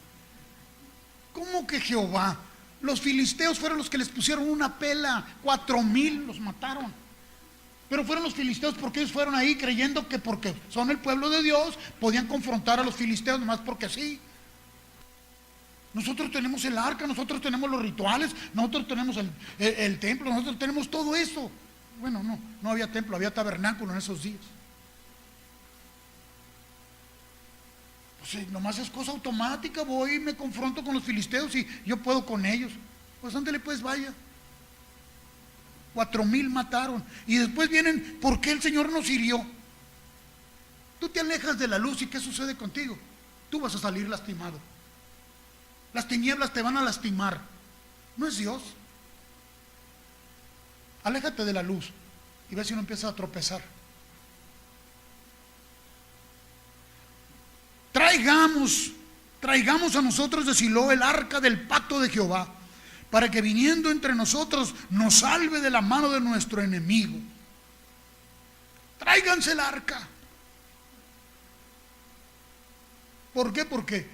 ¿Cómo que Jehová? Los filisteos fueron los que les pusieron una pela, 4,000 los mataron. Pero fueron los filisteos porque ellos fueron ahí creyendo que porque son el pueblo de Dios podían confrontar a los filisteos nomás porque sí. Nosotros tenemos el arca, nosotros tenemos los rituales, nosotros tenemos el templo, nosotros tenemos todo eso. Bueno, no había templo, había tabernáculo en esos días. Pues nomás es cosa automática, voy y me confronto con los filisteos y yo puedo con ellos. Pues ándale pues, vaya. 4,000 mataron. Y después vienen, ¿por qué el Señor nos hirió? Tú te alejas de la luz y ¿qué sucede contigo? Tú vas a salir lastimado. Las tinieblas te van a lastimar. No es Dios. Aléjate de la luz y ve si no empiezas a tropezar. Traigamos a nosotros de Silo el arca del pacto de Jehová, para que viniendo entre nosotros nos salve de la mano de nuestro enemigo. Tráiganse el arca. ¿Por qué? Porque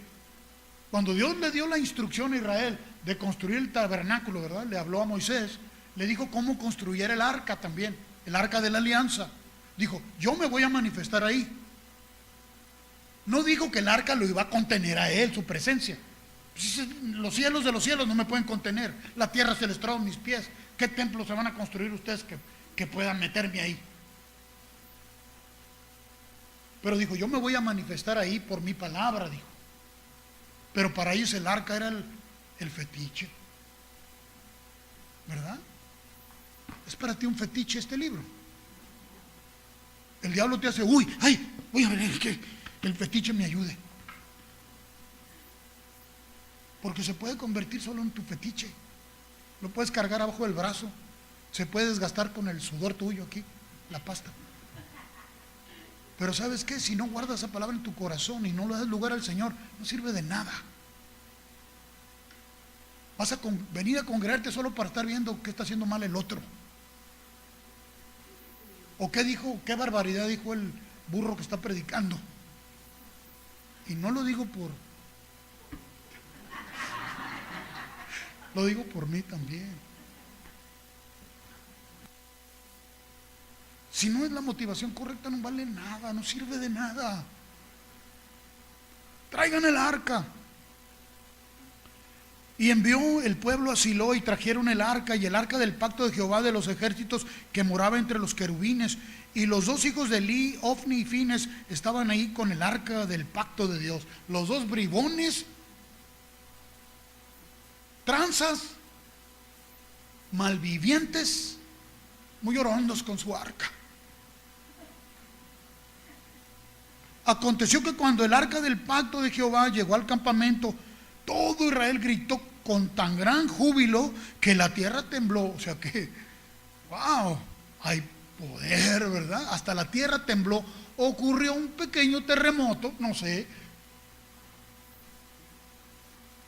cuando Dios le dio la instrucción a Israel de construir el tabernáculo, ¿verdad? Le habló a Moisés, le dijo cómo construir el arca también, el arca de la alianza. Dijo, yo me voy a manifestar ahí. No dijo que el arca lo iba a contener a él, su presencia. Los cielos de los cielos no me pueden contener. La tierra se les trae a mis pies. ¿Qué templo se van a construir ustedes que puedan meterme ahí? Pero dijo, yo me voy a manifestar ahí por mi palabra, dijo. Pero para ellos el arca era el fetiche. ¿Verdad? Es para ti un fetiche este libro. El diablo te hace, voy a ver que el fetiche me ayude. Porque se puede convertir solo en tu fetiche. Lo puedes cargar abajo del brazo. Se puede desgastar con el sudor tuyo aquí, la pasta. Pero ¿sabes qué? Si no guardas esa palabra en tu corazón y no le das lugar al Señor, no sirve de nada. Vas a venir a congregarte solo para estar viendo qué está haciendo mal el otro. O qué barbaridad dijo el burro que está predicando. Y no lo digo lo digo por mí también. Si no es la motivación correcta, no vale nada, no sirve de nada. Traigan el arca. Y envió el pueblo a Silo y trajeron el arca y el arca del pacto de Jehová de los ejércitos que moraba entre los querubines. Y los dos hijos de Eli, Ofni y Fines, estaban ahí con el arca del pacto de Dios. Los dos bribones, tranzas, malvivientes, muy orondos con su arca. Aconteció que cuando el arca del pacto de Jehová llegó al campamento, todo Israel gritó con tan gran júbilo que la tierra tembló. O sea que, wow, hay poder, ¿verdad? Hasta la tierra tembló. Ocurrió un pequeño terremoto, no sé,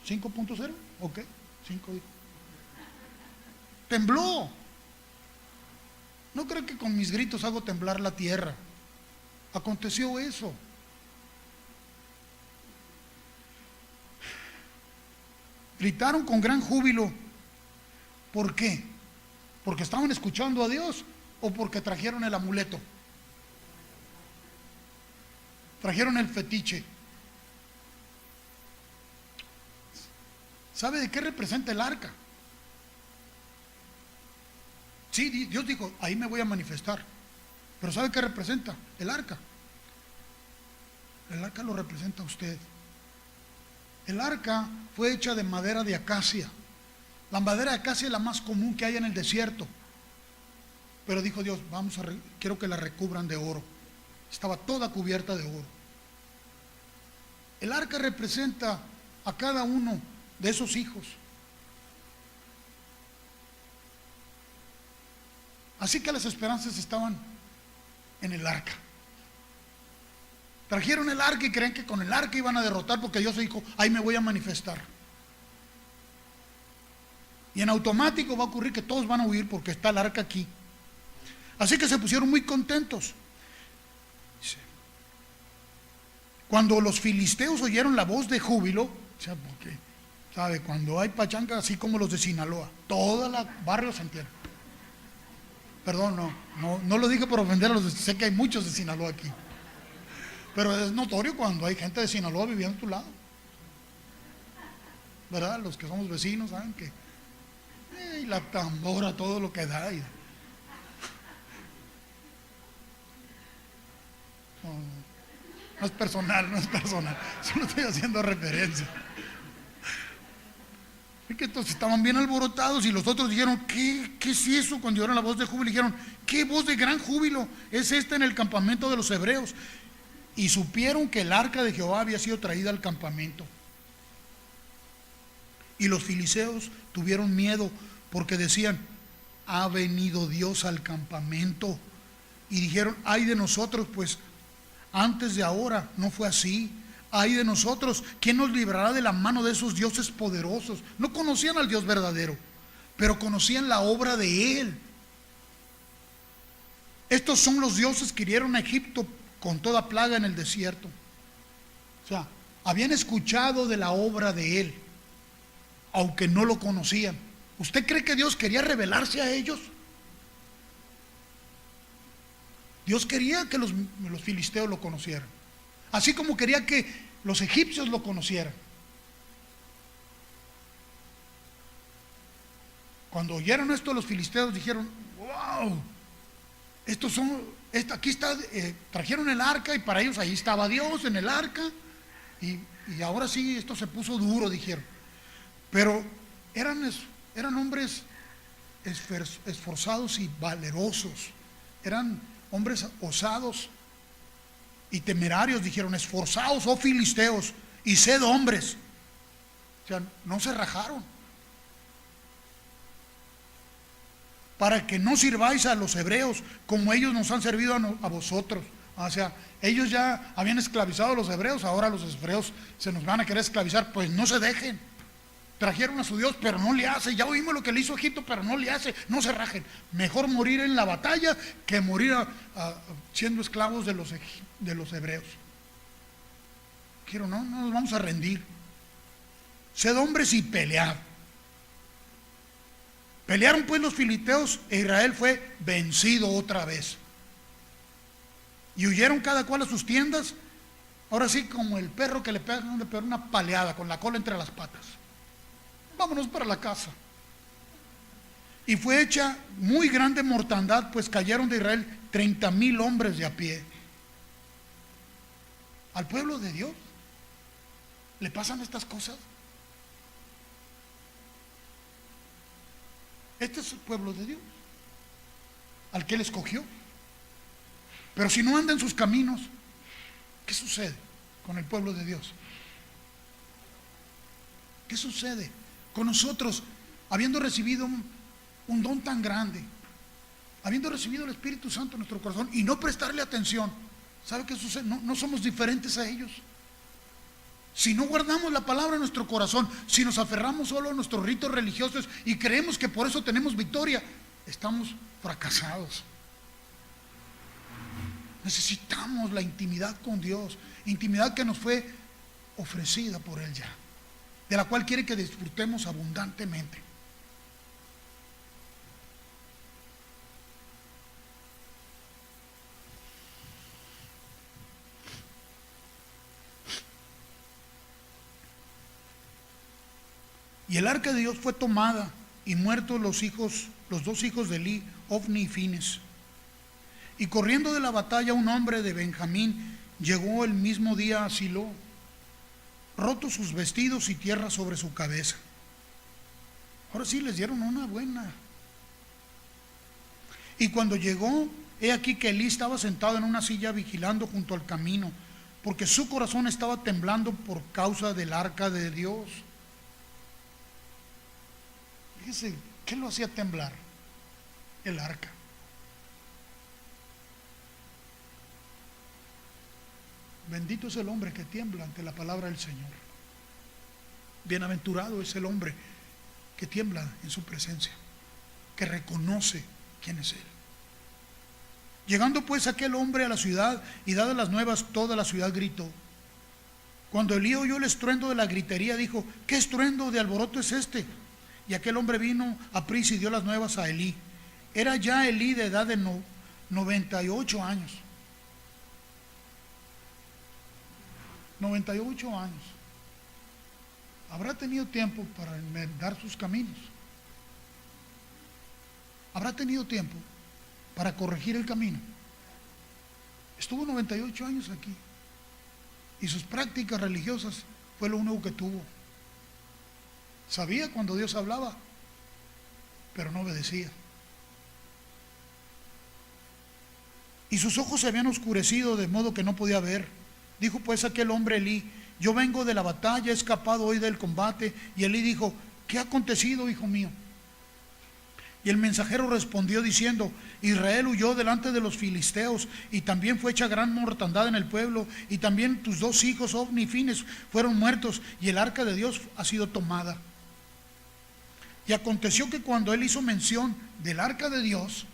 5.0, ok, 5. Tembló. No creo que con mis gritos hago temblar la tierra. Aconteció eso. Gritaron con gran júbilo. ¿Por qué? ¿Porque estaban escuchando a Dios o porque trajeron el amuleto? Trajeron el fetiche. ¿Sabe de qué representa el arca? Sí, Dios dijo, ahí me voy a manifestar. Pero ¿sabe qué representa? El arca. El arca lo representa a usted. El arca fue hecha de madera de acacia. La madera de acacia es la más común que hay en el desierto. Pero dijo Dios, quiero que la recubran de oro. Estaba toda cubierta de oro. El arca representa a cada uno de esos hijos. Así que las esperanzas estaban en el arca. Trajeron el arca y creen que con el arca iban a derrotar porque Dios dijo, ahí me voy a manifestar. Y en automático va a ocurrir que todos van a huir porque está el arca aquí. Así que se pusieron muy contentos. Cuando los filisteos oyeron la voz de júbilo, o sea, porque, ¿sabe? Cuando hay pachanga, así como los de Sinaloa, todo el barrio se entierra. Perdón, no lo dije por ofender a los sé que hay muchos de Sinaloa aquí. Pero es notorio cuando hay gente de Sinaloa viviendo a tu lado. ¿verdad? Los que somos vecinos saben que y la tambora, todo lo que da. No es personal, no es personal, solo estoy haciendo referencia. Es que entonces estaban bien alborotados y los otros dijeron, ¿qué es eso? Cuando oyeron la voz de júbilo, dijeron, ¿qué voz de gran júbilo es esta en el campamento de los hebreos? Y supieron que el arca de Jehová había sido traída al campamento. Y los filisteos tuvieron miedo porque decían, ha venido Dios al campamento. Y dijeron, ay de nosotros, pues antes de ahora no fue así. Ay de nosotros, ¿quién nos librará de la mano de esos dioses poderosos? No conocían al Dios verdadero, pero conocían la obra de Él. Estos son los dioses que hirieron a Egipto con toda plaga en el desierto. O sea, habían escuchado de la obra de Él, aunque no lo conocían. ¿Usted cree que Dios quería revelarse a ellos? Dios quería que los filisteos lo conocieran, así como quería que los egipcios lo conocieran. Cuando oyeron esto, los filisteos dijeron, wow, aquí está, trajeron el arca y para ellos ahí estaba Dios en el arca y ahora sí esto se puso duro, dijeron. Pero eran hombres esforzados y valerosos, eran hombres osados y temerarios. Dijeron, esforzaos, oh filisteos, y sed hombres. O sea, no se rajaron, para que no sirváis a los hebreos como ellos nos han servido a vosotros. O sea, ellos ya habían esclavizado a los hebreos, ahora los hebreos se nos van a querer esclavizar. Pues no se dejen. Trajeron a su Dios, pero no le hace. Ya oímos lo que le hizo Egipto, pero no le hace. No se rajen. Mejor morir en la batalla que morir siendo esclavos de los hebreos. No nos vamos a rendir. Sed hombres y pelead. Pelearon pues los filisteos e Israel fue vencido otra vez. Y huyeron cada cual a sus tiendas. Ahora sí, como el perro que le pega una paleada con la cola entre las patas. Vámonos para la casa. Y fue hecha muy grande mortandad, pues cayeron de Israel 30,000 hombres de a pie. Al pueblo de Dios le pasan estas cosas. Este es el pueblo de Dios, al que Él escogió. Pero si no anda en sus caminos, ¿qué sucede con el pueblo de Dios? ¿Qué sucede con nosotros, habiendo recibido un don tan grande, habiendo recibido el Espíritu Santo en nuestro corazón y no prestarle atención? ¿Sabe qué sucede? No somos diferentes a ellos. Si no guardamos la palabra en nuestro corazón, si nos aferramos solo a nuestros ritos religiosos y creemos que por eso tenemos victoria, estamos fracasados. Necesitamos la intimidad con Dios, intimidad que nos fue ofrecida por Él ya, de la cual quiere que disfrutemos abundantemente. Y el arca de Dios fue tomada y muertos los dos hijos de Eli, Ofni y Fines. Y corriendo de la batalla un hombre de Benjamín llegó el mismo día a Silo, rotos sus vestidos y tierra sobre su cabeza. Ahora sí les dieron una buena. Y cuando llegó, he aquí que Elí estaba sentado en una silla vigilando junto al camino, porque su corazón estaba temblando por causa del arca de Dios. Fíjese, ¿qué lo hacía temblar? El arca. Bendito es el hombre que tiembla ante la palabra del Señor. Bienaventurado es el hombre que tiembla en su presencia, que reconoce quién es Él. Llegando pues aquel hombre a la ciudad y dadas las nuevas, toda la ciudad gritó. Cuando Elí oyó el estruendo de la gritería, dijo: ¿qué estruendo de alboroto es este? Y aquel hombre vino a prisa y dio las nuevas a Elí. Era ya Elí de edad de 98 años. 98 años. habrá tenido tiempo para enmendar sus caminos. Habrá tenido tiempo para corregir el camino. Estuvo 98 años aquí y sus prácticas religiosas fue lo único que tuvo. Sabía cuando Dios hablaba, pero no obedecía. Y sus ojos se habían oscurecido de modo que no podía ver. Dijo pues aquel hombre Elí: yo vengo de la batalla, he escapado hoy del combate. Y Elí dijo: ¿qué ha acontecido, hijo mío? Y el mensajero respondió diciendo: Israel huyó delante de los filisteos, y también fue hecha gran mortandad en el pueblo, y también tus dos hijos Ofni y Fines fueron muertos, y el arca de Dios ha sido tomada. Y aconteció que cuando él hizo mención del arca de Dios,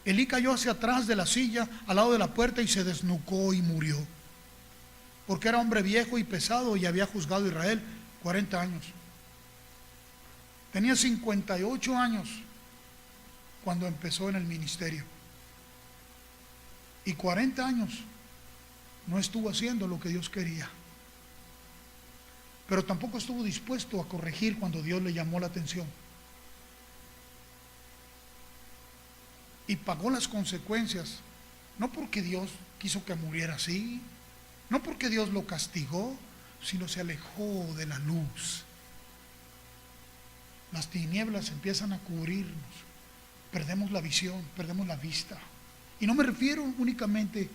Elí cayó hacia atrás de la silla al lado de la puerta y se desnucó y murió, porque era hombre viejo y pesado y había juzgado a Israel 40 años. Tenía 58 años cuando empezó en el ministerio, y 40 años no estuvo haciendo lo que Dios quería, pero tampoco estuvo dispuesto a corregir cuando Dios le llamó la atención, y pagó las consecuencias, no porque Dios quiso que muriera así, no porque Dios lo castigó, sino se alejó de la luz. Las tinieblas empiezan a cubrirnos, perdemos la visión, perdemos la vista. Y no me refiero únicamente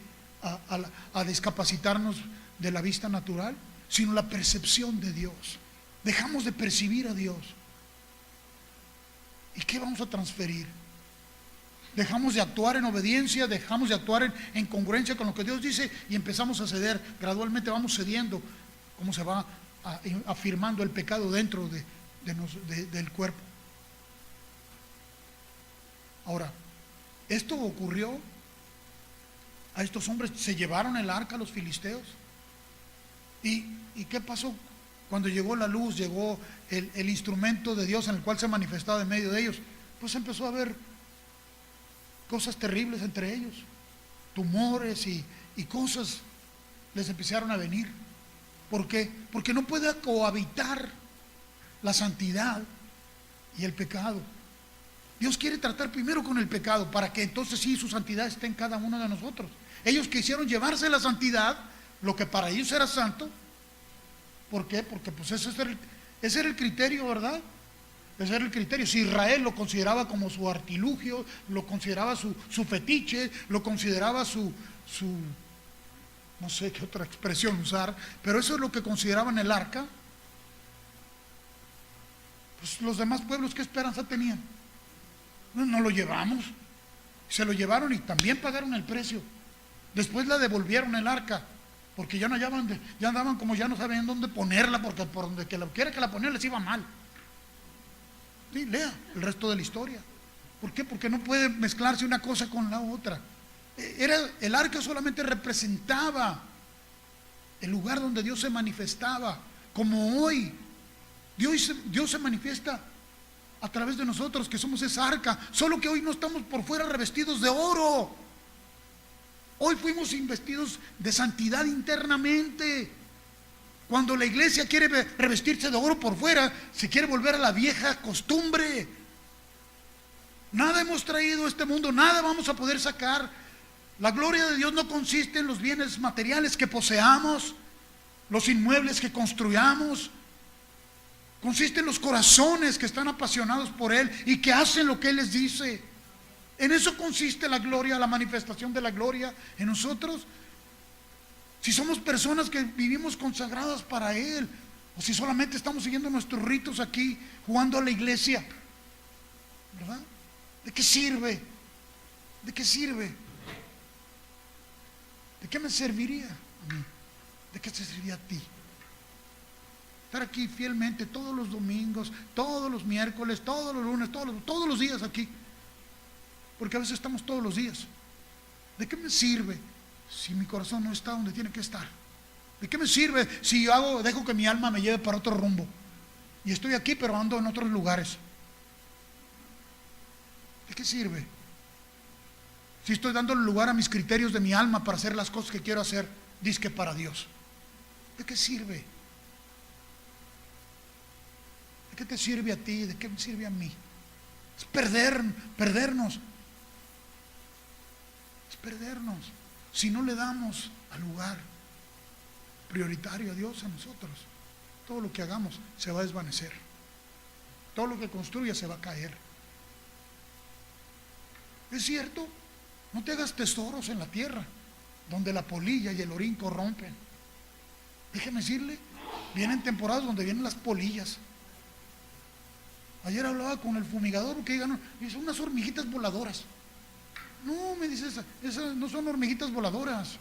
a discapacitarnos de la vista natural, sino la percepción de Dios. Dejamos de percibir a Dios. ¿Y qué vamos a transferir? Dejamos de actuar en obediencia, dejamos de actuar en congruencia con lo que Dios dice y empezamos a ceder. Gradualmente vamos cediendo, como se va afirmando el pecado dentro del cuerpo. Ahora, esto ocurrió a estos hombres. Se llevaron el arca a los filisteos. ¿Y qué pasó? Cuando llegó la luz, llegó el instrumento de Dios en el cual se manifestaba en medio de ellos, pues empezó a haber cosas terribles entre ellos, tumores y cosas les empezaron a venir. ¿Por qué? Porque no puede cohabitar la santidad y el pecado. Dios quiere tratar primero con el pecado para que entonces sí su santidad esté en cada uno de nosotros. Ellos quisieron llevarse la santidad, lo que para ellos era santo. ¿Por qué? Porque pues ese era el criterio, ¿verdad? Ese era el criterio. Si Israel lo consideraba como su artilugio, lo consideraba su fetiche, lo consideraba su no sé qué otra expresión usar, pero eso es lo que consideraban el arca. Pues los demás pueblos, ¿qué esperanza tenían? No lo llevamos. Se lo llevaron y también pagaron el precio. Después la devolvieron el arca, porque ya no hallaban, ya andaban como ya no sabían dónde ponerla, porque por donde quiera que la ponían les iba mal. Sí, lea el resto de la historia. ¿Por qué? Porque no puede mezclarse una cosa con la otra. El arca solamente representaba el lugar donde Dios se manifestaba, como hoy. Dios se manifiesta a través de nosotros, que somos esa arca, solo que hoy no estamos por fuera revestidos de oro. Hoy fuimos investidos de santidad internamente. Cuando la iglesia quiere revestirse de oro por fuera, se quiere volver a la vieja costumbre. Nada hemos traído a este mundo, nada vamos a poder sacar. La gloria de Dios no consiste en los bienes materiales que poseamos, los inmuebles que construyamos. Consiste en los corazones que están apasionados por Él y que hacen lo que Él les dice. En eso consiste la gloria, la manifestación de la gloria en nosotros. Si somos personas que vivimos consagradas para Él, o si solamente estamos siguiendo nuestros ritos aquí, jugando a la iglesia, ¿verdad? ¿De qué sirve? ¿De qué sirve? ¿De qué me serviría a mí? ¿De qué te serviría a ti? Estar aquí fielmente todos los domingos, todos los miércoles, todos los lunes, todos los días aquí. Porque a veces estamos todos los días. ¿De qué me sirve si mi corazón no está donde tiene que estar? ¿De qué me sirve si dejo que mi alma me lleve para otro rumbo? Y estoy aquí pero ando en otros lugares. ¿De qué sirve? Si estoy dando lugar a mis criterios de mi alma para hacer las cosas que quiero hacer, dizque para Dios. ¿De qué sirve? ¿De qué te sirve a ti? ¿De qué me sirve a mí? Es perdernos. Es perdernos. Si no le damos al lugar prioritario a Dios en nosotros, todo lo que hagamos se va a desvanecer. Todo lo que construya se va a caer. Es cierto, no te hagas tesoros en la tierra, donde la polilla y el orín corrompen. Déjeme decirle, vienen temporadas donde vienen las polillas. Ayer hablaba con el fumigador que digan, son unas hormiguitas voladoras. No, me dice, esas no son hormiguitas voladoras.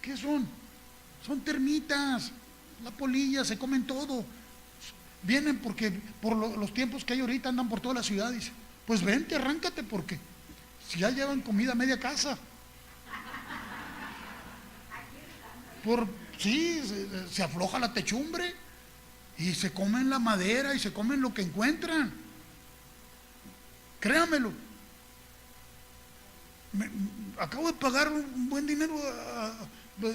¿Qué son? Son termitas. La polilla, se comen todo. Vienen porque por los tiempos que hay ahorita andan por todas las ciudades. Pues vente, arráncate, porque si ya llevan comida a media casa. Sí, se afloja la techumbre y se comen la madera y se comen lo que encuentran. Créamelo. Acabo de pagar un buen dinero a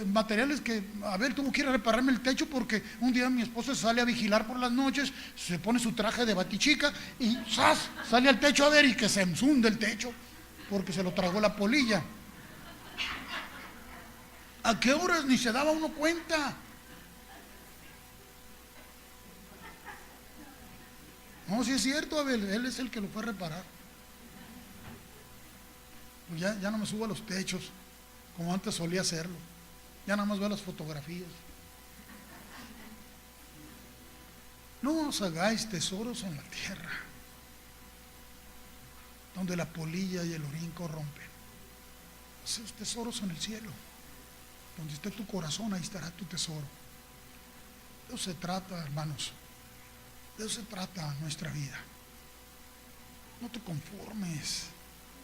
materiales que Abel tuvo que ir a repararme el techo, porque un día mi esposa sale a vigilar por las noches, se pone su traje de batichica y ¡zas! Sale al techo a ver, y que se hunde el techo porque se lo tragó la polilla. ¿A qué horas ni se daba uno cuenta? No, sí es cierto, Abel, él es el que lo fue a reparar. Pues ya no me subo a los techos como antes solía hacerlo. Ya nada más veo las fotografías. No os hagáis tesoros en la tierra, donde la polilla y el orín corrompen. Haced tesoros en el cielo. Donde esté tu corazón, ahí estará tu tesoro. De eso se trata, hermanos. De eso se trata nuestra vida. No te conformes.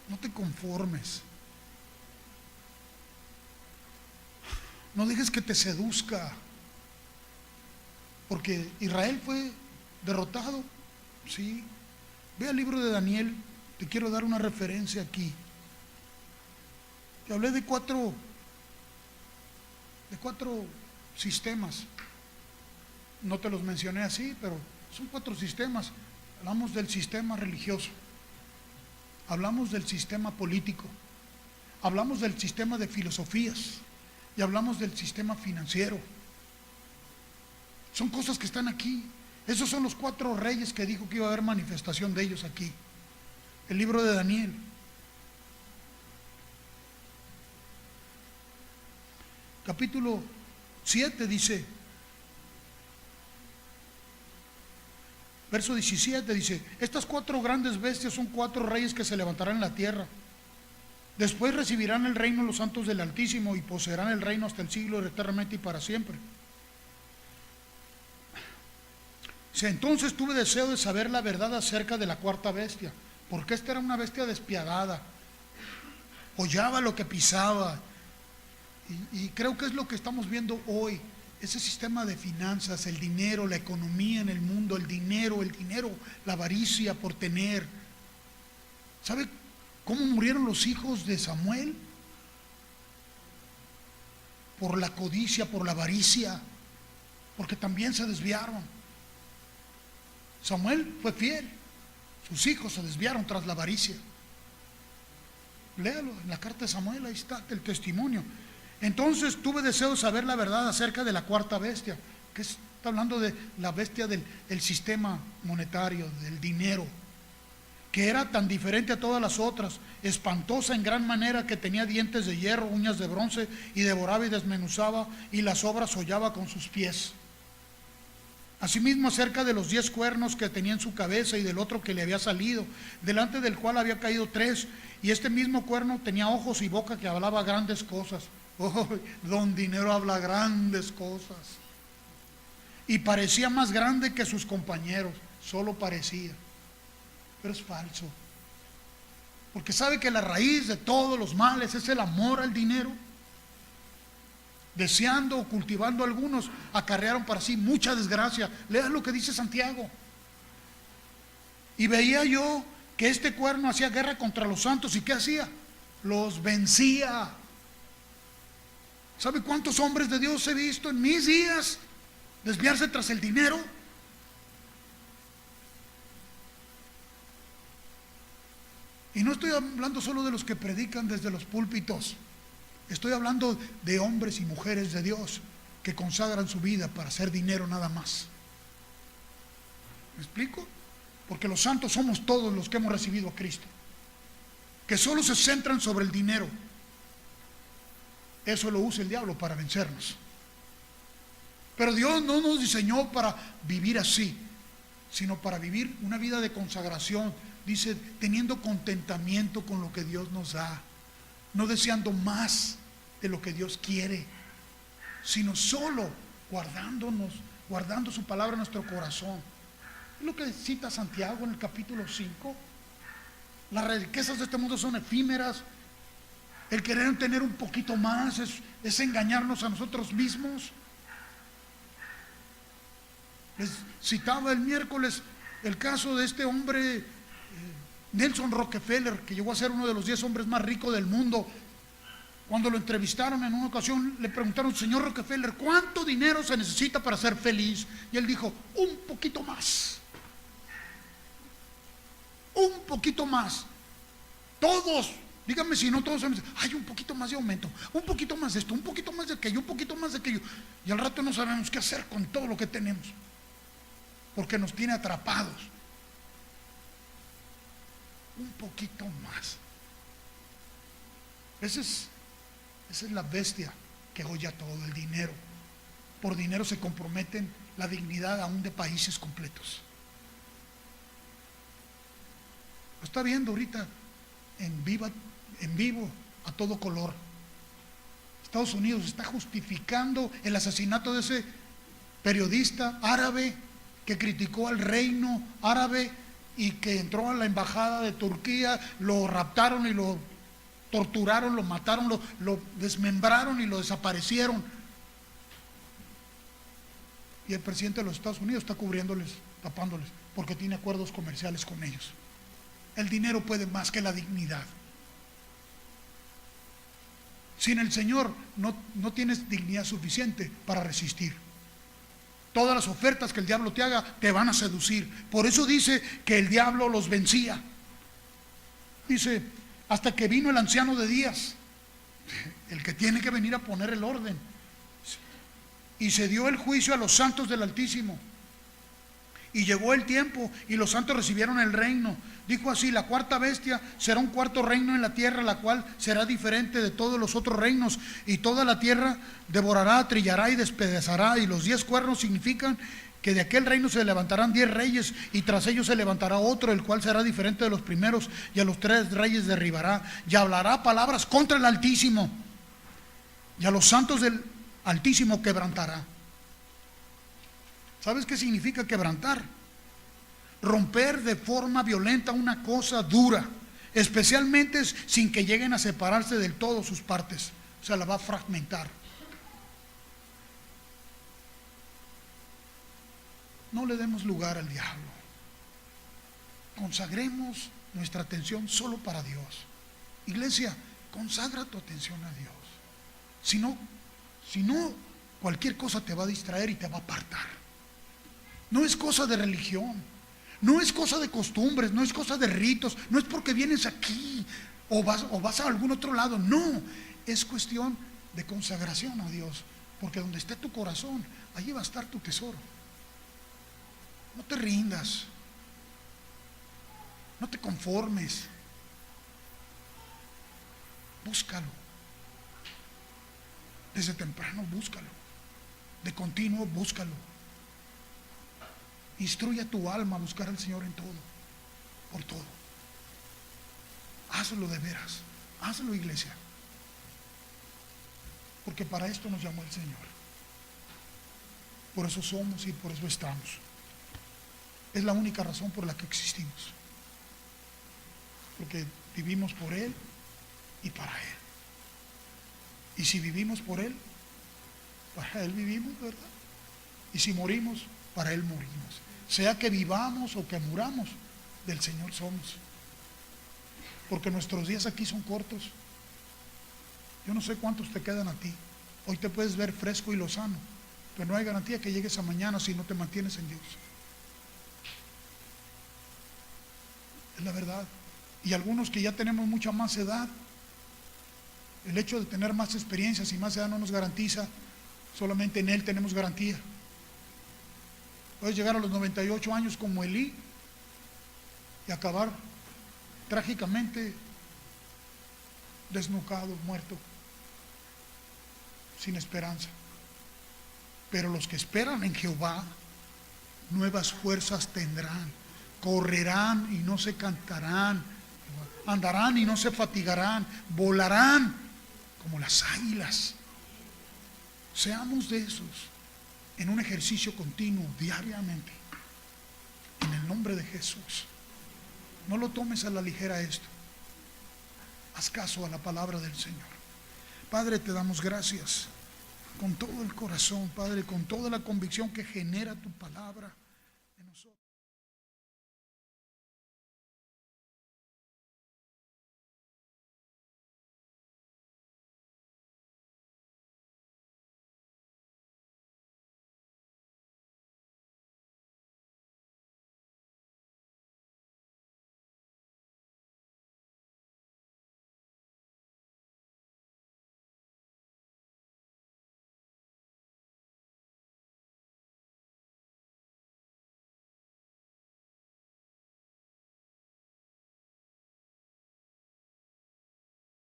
No te conformes. No dejes que te seduzca. Porque Israel fue derrotado. Sí. Ve al libro de Daniel. Te quiero dar una referencia aquí. Te hablé de cuatro sistemas. No te los mencioné así, pero son 4 sistemas. Hablamos del sistema religioso, hablamos del sistema político, hablamos del sistema de filosofías y hablamos del sistema financiero. Son cosas que están aquí. Esos son los 4 reyes que dijo que iba a haber manifestación de ellos aquí. El libro de Daniel. Capítulo 7 dice, verso 17 dice, estas 4 grandes bestias son 4 reyes que se levantarán en la tierra. Después recibirán el reino los santos del Altísimo y poseerán el reino hasta el siglo, eternamente y para siempre. Entonces tuve deseo de saber la verdad acerca de la 4ª bestia, porque esta era una bestia despiadada, hollaba lo que pisaba. Y creo que es lo que estamos viendo hoy, ese sistema de finanzas, el dinero, la economía en el mundo, el dinero, la avaricia por tener. ¿Sabe cómo murieron los hijos de Samuel? Por la codicia, por la avaricia, porque también se desviaron. Samuel fue fiel, sus hijos se desviaron tras la avaricia. Léalo en la carta de Samuel, ahí está el testimonio. Entonces tuve deseo de saber la verdad acerca de la 4ª bestia, que está hablando de la bestia del sistema monetario, del dinero, que era tan diferente a todas las otras, espantosa en gran manera, que tenía dientes de hierro, uñas de bronce, y devoraba y desmenuzaba, y las obras hollaba con sus pies. Asimismo acerca de los 10 cuernos que tenía en su cabeza y del otro que le había salido, delante del cual había caído 3, y este mismo cuerno tenía ojos y boca que hablaba grandes cosas. Oh, don dinero habla grandes cosas. Y parecía más grande que sus compañeros, solo parecía, pero es falso. Porque sabe que la raíz de todos los males es el amor al dinero. Deseando o cultivando algunos, acarrearon para sí mucha desgracia. Lea lo que dice Santiago. Y veía yo que este cuerno hacía guerra contra los santos. ¿Y qué hacía? Los vencía. ¿Sabe cuántos hombres de Dios he visto en mis días desviarse tras el dinero? Y no estoy hablando solo de los que predican desde los púlpitos. Estoy hablando de hombres y mujeres de Dios que consagran su vida para hacer dinero nada más. ¿Me explico? Porque los santos somos todos los que hemos recibido a Cristo, que solo se centran sobre el dinero. Eso lo usa el diablo para vencernos. Pero Dios no nos diseñó para vivir así, sino para vivir una vida de consagración. Dice, teniendo contentamiento con lo que Dios nos da, no deseando más de lo que Dios quiere, sino solo guardando su palabra en nuestro corazón. Es lo que cita Santiago en el capítulo 5. Las riquezas de este mundo son efímeras. El querer tener un poquito más es engañarnos a nosotros mismos. Les citaba el miércoles el caso de este hombre, Nelson Rockefeller, que llegó a ser uno de los 10 hombres más ricos del mundo. Cuando lo entrevistaron en una ocasión, le preguntaron: señor Rockefeller, ¿cuánto dinero se necesita para ser feliz? Y él dijo: un poquito más. Un poquito más. Todos, díganme si no todos, hay un poquito más de aumento, un poquito más de esto, un poquito más de aquello, un poquito más de aquello. Y al rato no sabemos qué hacer con todo lo que tenemos, porque nos tiene atrapados. Un poquito más. Esa es la bestia que oye todo, el dinero. Por dinero se comprometen la dignidad aún de países completos. Lo está viendo ahorita en vivo, a todo color. Estados Unidos está justificando el asesinato de ese periodista árabe que criticó al reino árabe y que entró a la embajada de Turquía, lo raptaron y lo torturaron, lo mataron, lo desmembraron y lo desaparecieron. Y el presidente de los Estados Unidos está cubriéndoles, tapándoles, porque tiene acuerdos comerciales con ellos. El dinero puede más que la dignidad. Sin el Señor no tienes dignidad suficiente para resistir. Todas las ofertas que el diablo te haga te van a seducir. Por eso dice que el diablo los vencía. Dice, hasta que vino el anciano de días, el que tiene que venir a poner el orden. Y se dio el juicio a los santos del Altísimo. Y llegó el tiempo y los santos recibieron el reino. Dijo así: la cuarta bestia será un cuarto reino en la tierra, la cual será diferente de todos los otros reinos, y toda la tierra devorará, trillará y despedazará. Y los 10 cuernos significan que de aquel reino se levantarán 10 reyes, y tras ellos se levantará otro, el cual será diferente de los primeros, y a los 3 reyes derribará, y hablará palabras contra el Altísimo, y a los santos del Altísimo quebrantará. ¿Sabes qué significa quebrantar? Romper de forma violenta una cosa dura, especialmente sin que lleguen a separarse del todo sus partes. O sea, la va a fragmentar. No le demos lugar al diablo. Consagremos nuestra atención solo para Dios. Iglesia, consagra tu atención a Dios. Si no, cualquier cosa te va a distraer y te va a apartar. No es cosa de religión, no es cosa de costumbres, no es cosa de ritos, no es porque vienes aquí o vas a algún otro lado. No, es cuestión de consagración a Dios, porque donde esté tu corazón, allí va a estar tu tesoro. No te rindas, no te conformes, búscalo. Desde temprano búscalo, de continuo búscalo. Instruye a tu alma a buscar al Señor en todo, por todo. Hazlo de veras, hazlo, iglesia, porque para esto nos llamó el Señor. Por eso somos y por eso estamos. Es la única razón por la que existimos, porque vivimos por Él y para Él. Y si vivimos por Él, para Él vivimos, ¿verdad? Y si morimos, para Él morimos. Sea que vivamos o que muramos, del Señor somos. Porque nuestros días aquí son cortos. Yo no sé cuántos te quedan a ti. Hoy te puedes ver fresco y lozano, pero no hay garantía que llegues a mañana si no te mantienes en Dios. Es la verdad. Y algunos que ya tenemos mucha más edad, el hecho de tener más experiencias y más edad no nos garantiza, solamente en Él tenemos garantía. Puedes llegar a los 98 años como Elí y acabar trágicamente desnucado, muerto, sin esperanza. Pero los que esperan en Jehová, nuevas fuerzas tendrán, correrán y no se cansarán, andarán y no se fatigarán, volarán como las águilas. Seamos de esos en un ejercicio continuo, diariamente, en el nombre de Jesús. No lo tomes a la ligera esto. Haz caso a la palabra del Señor. Padre, te damos gracias con todo el corazón, Padre, con toda la convicción que genera tu palabra.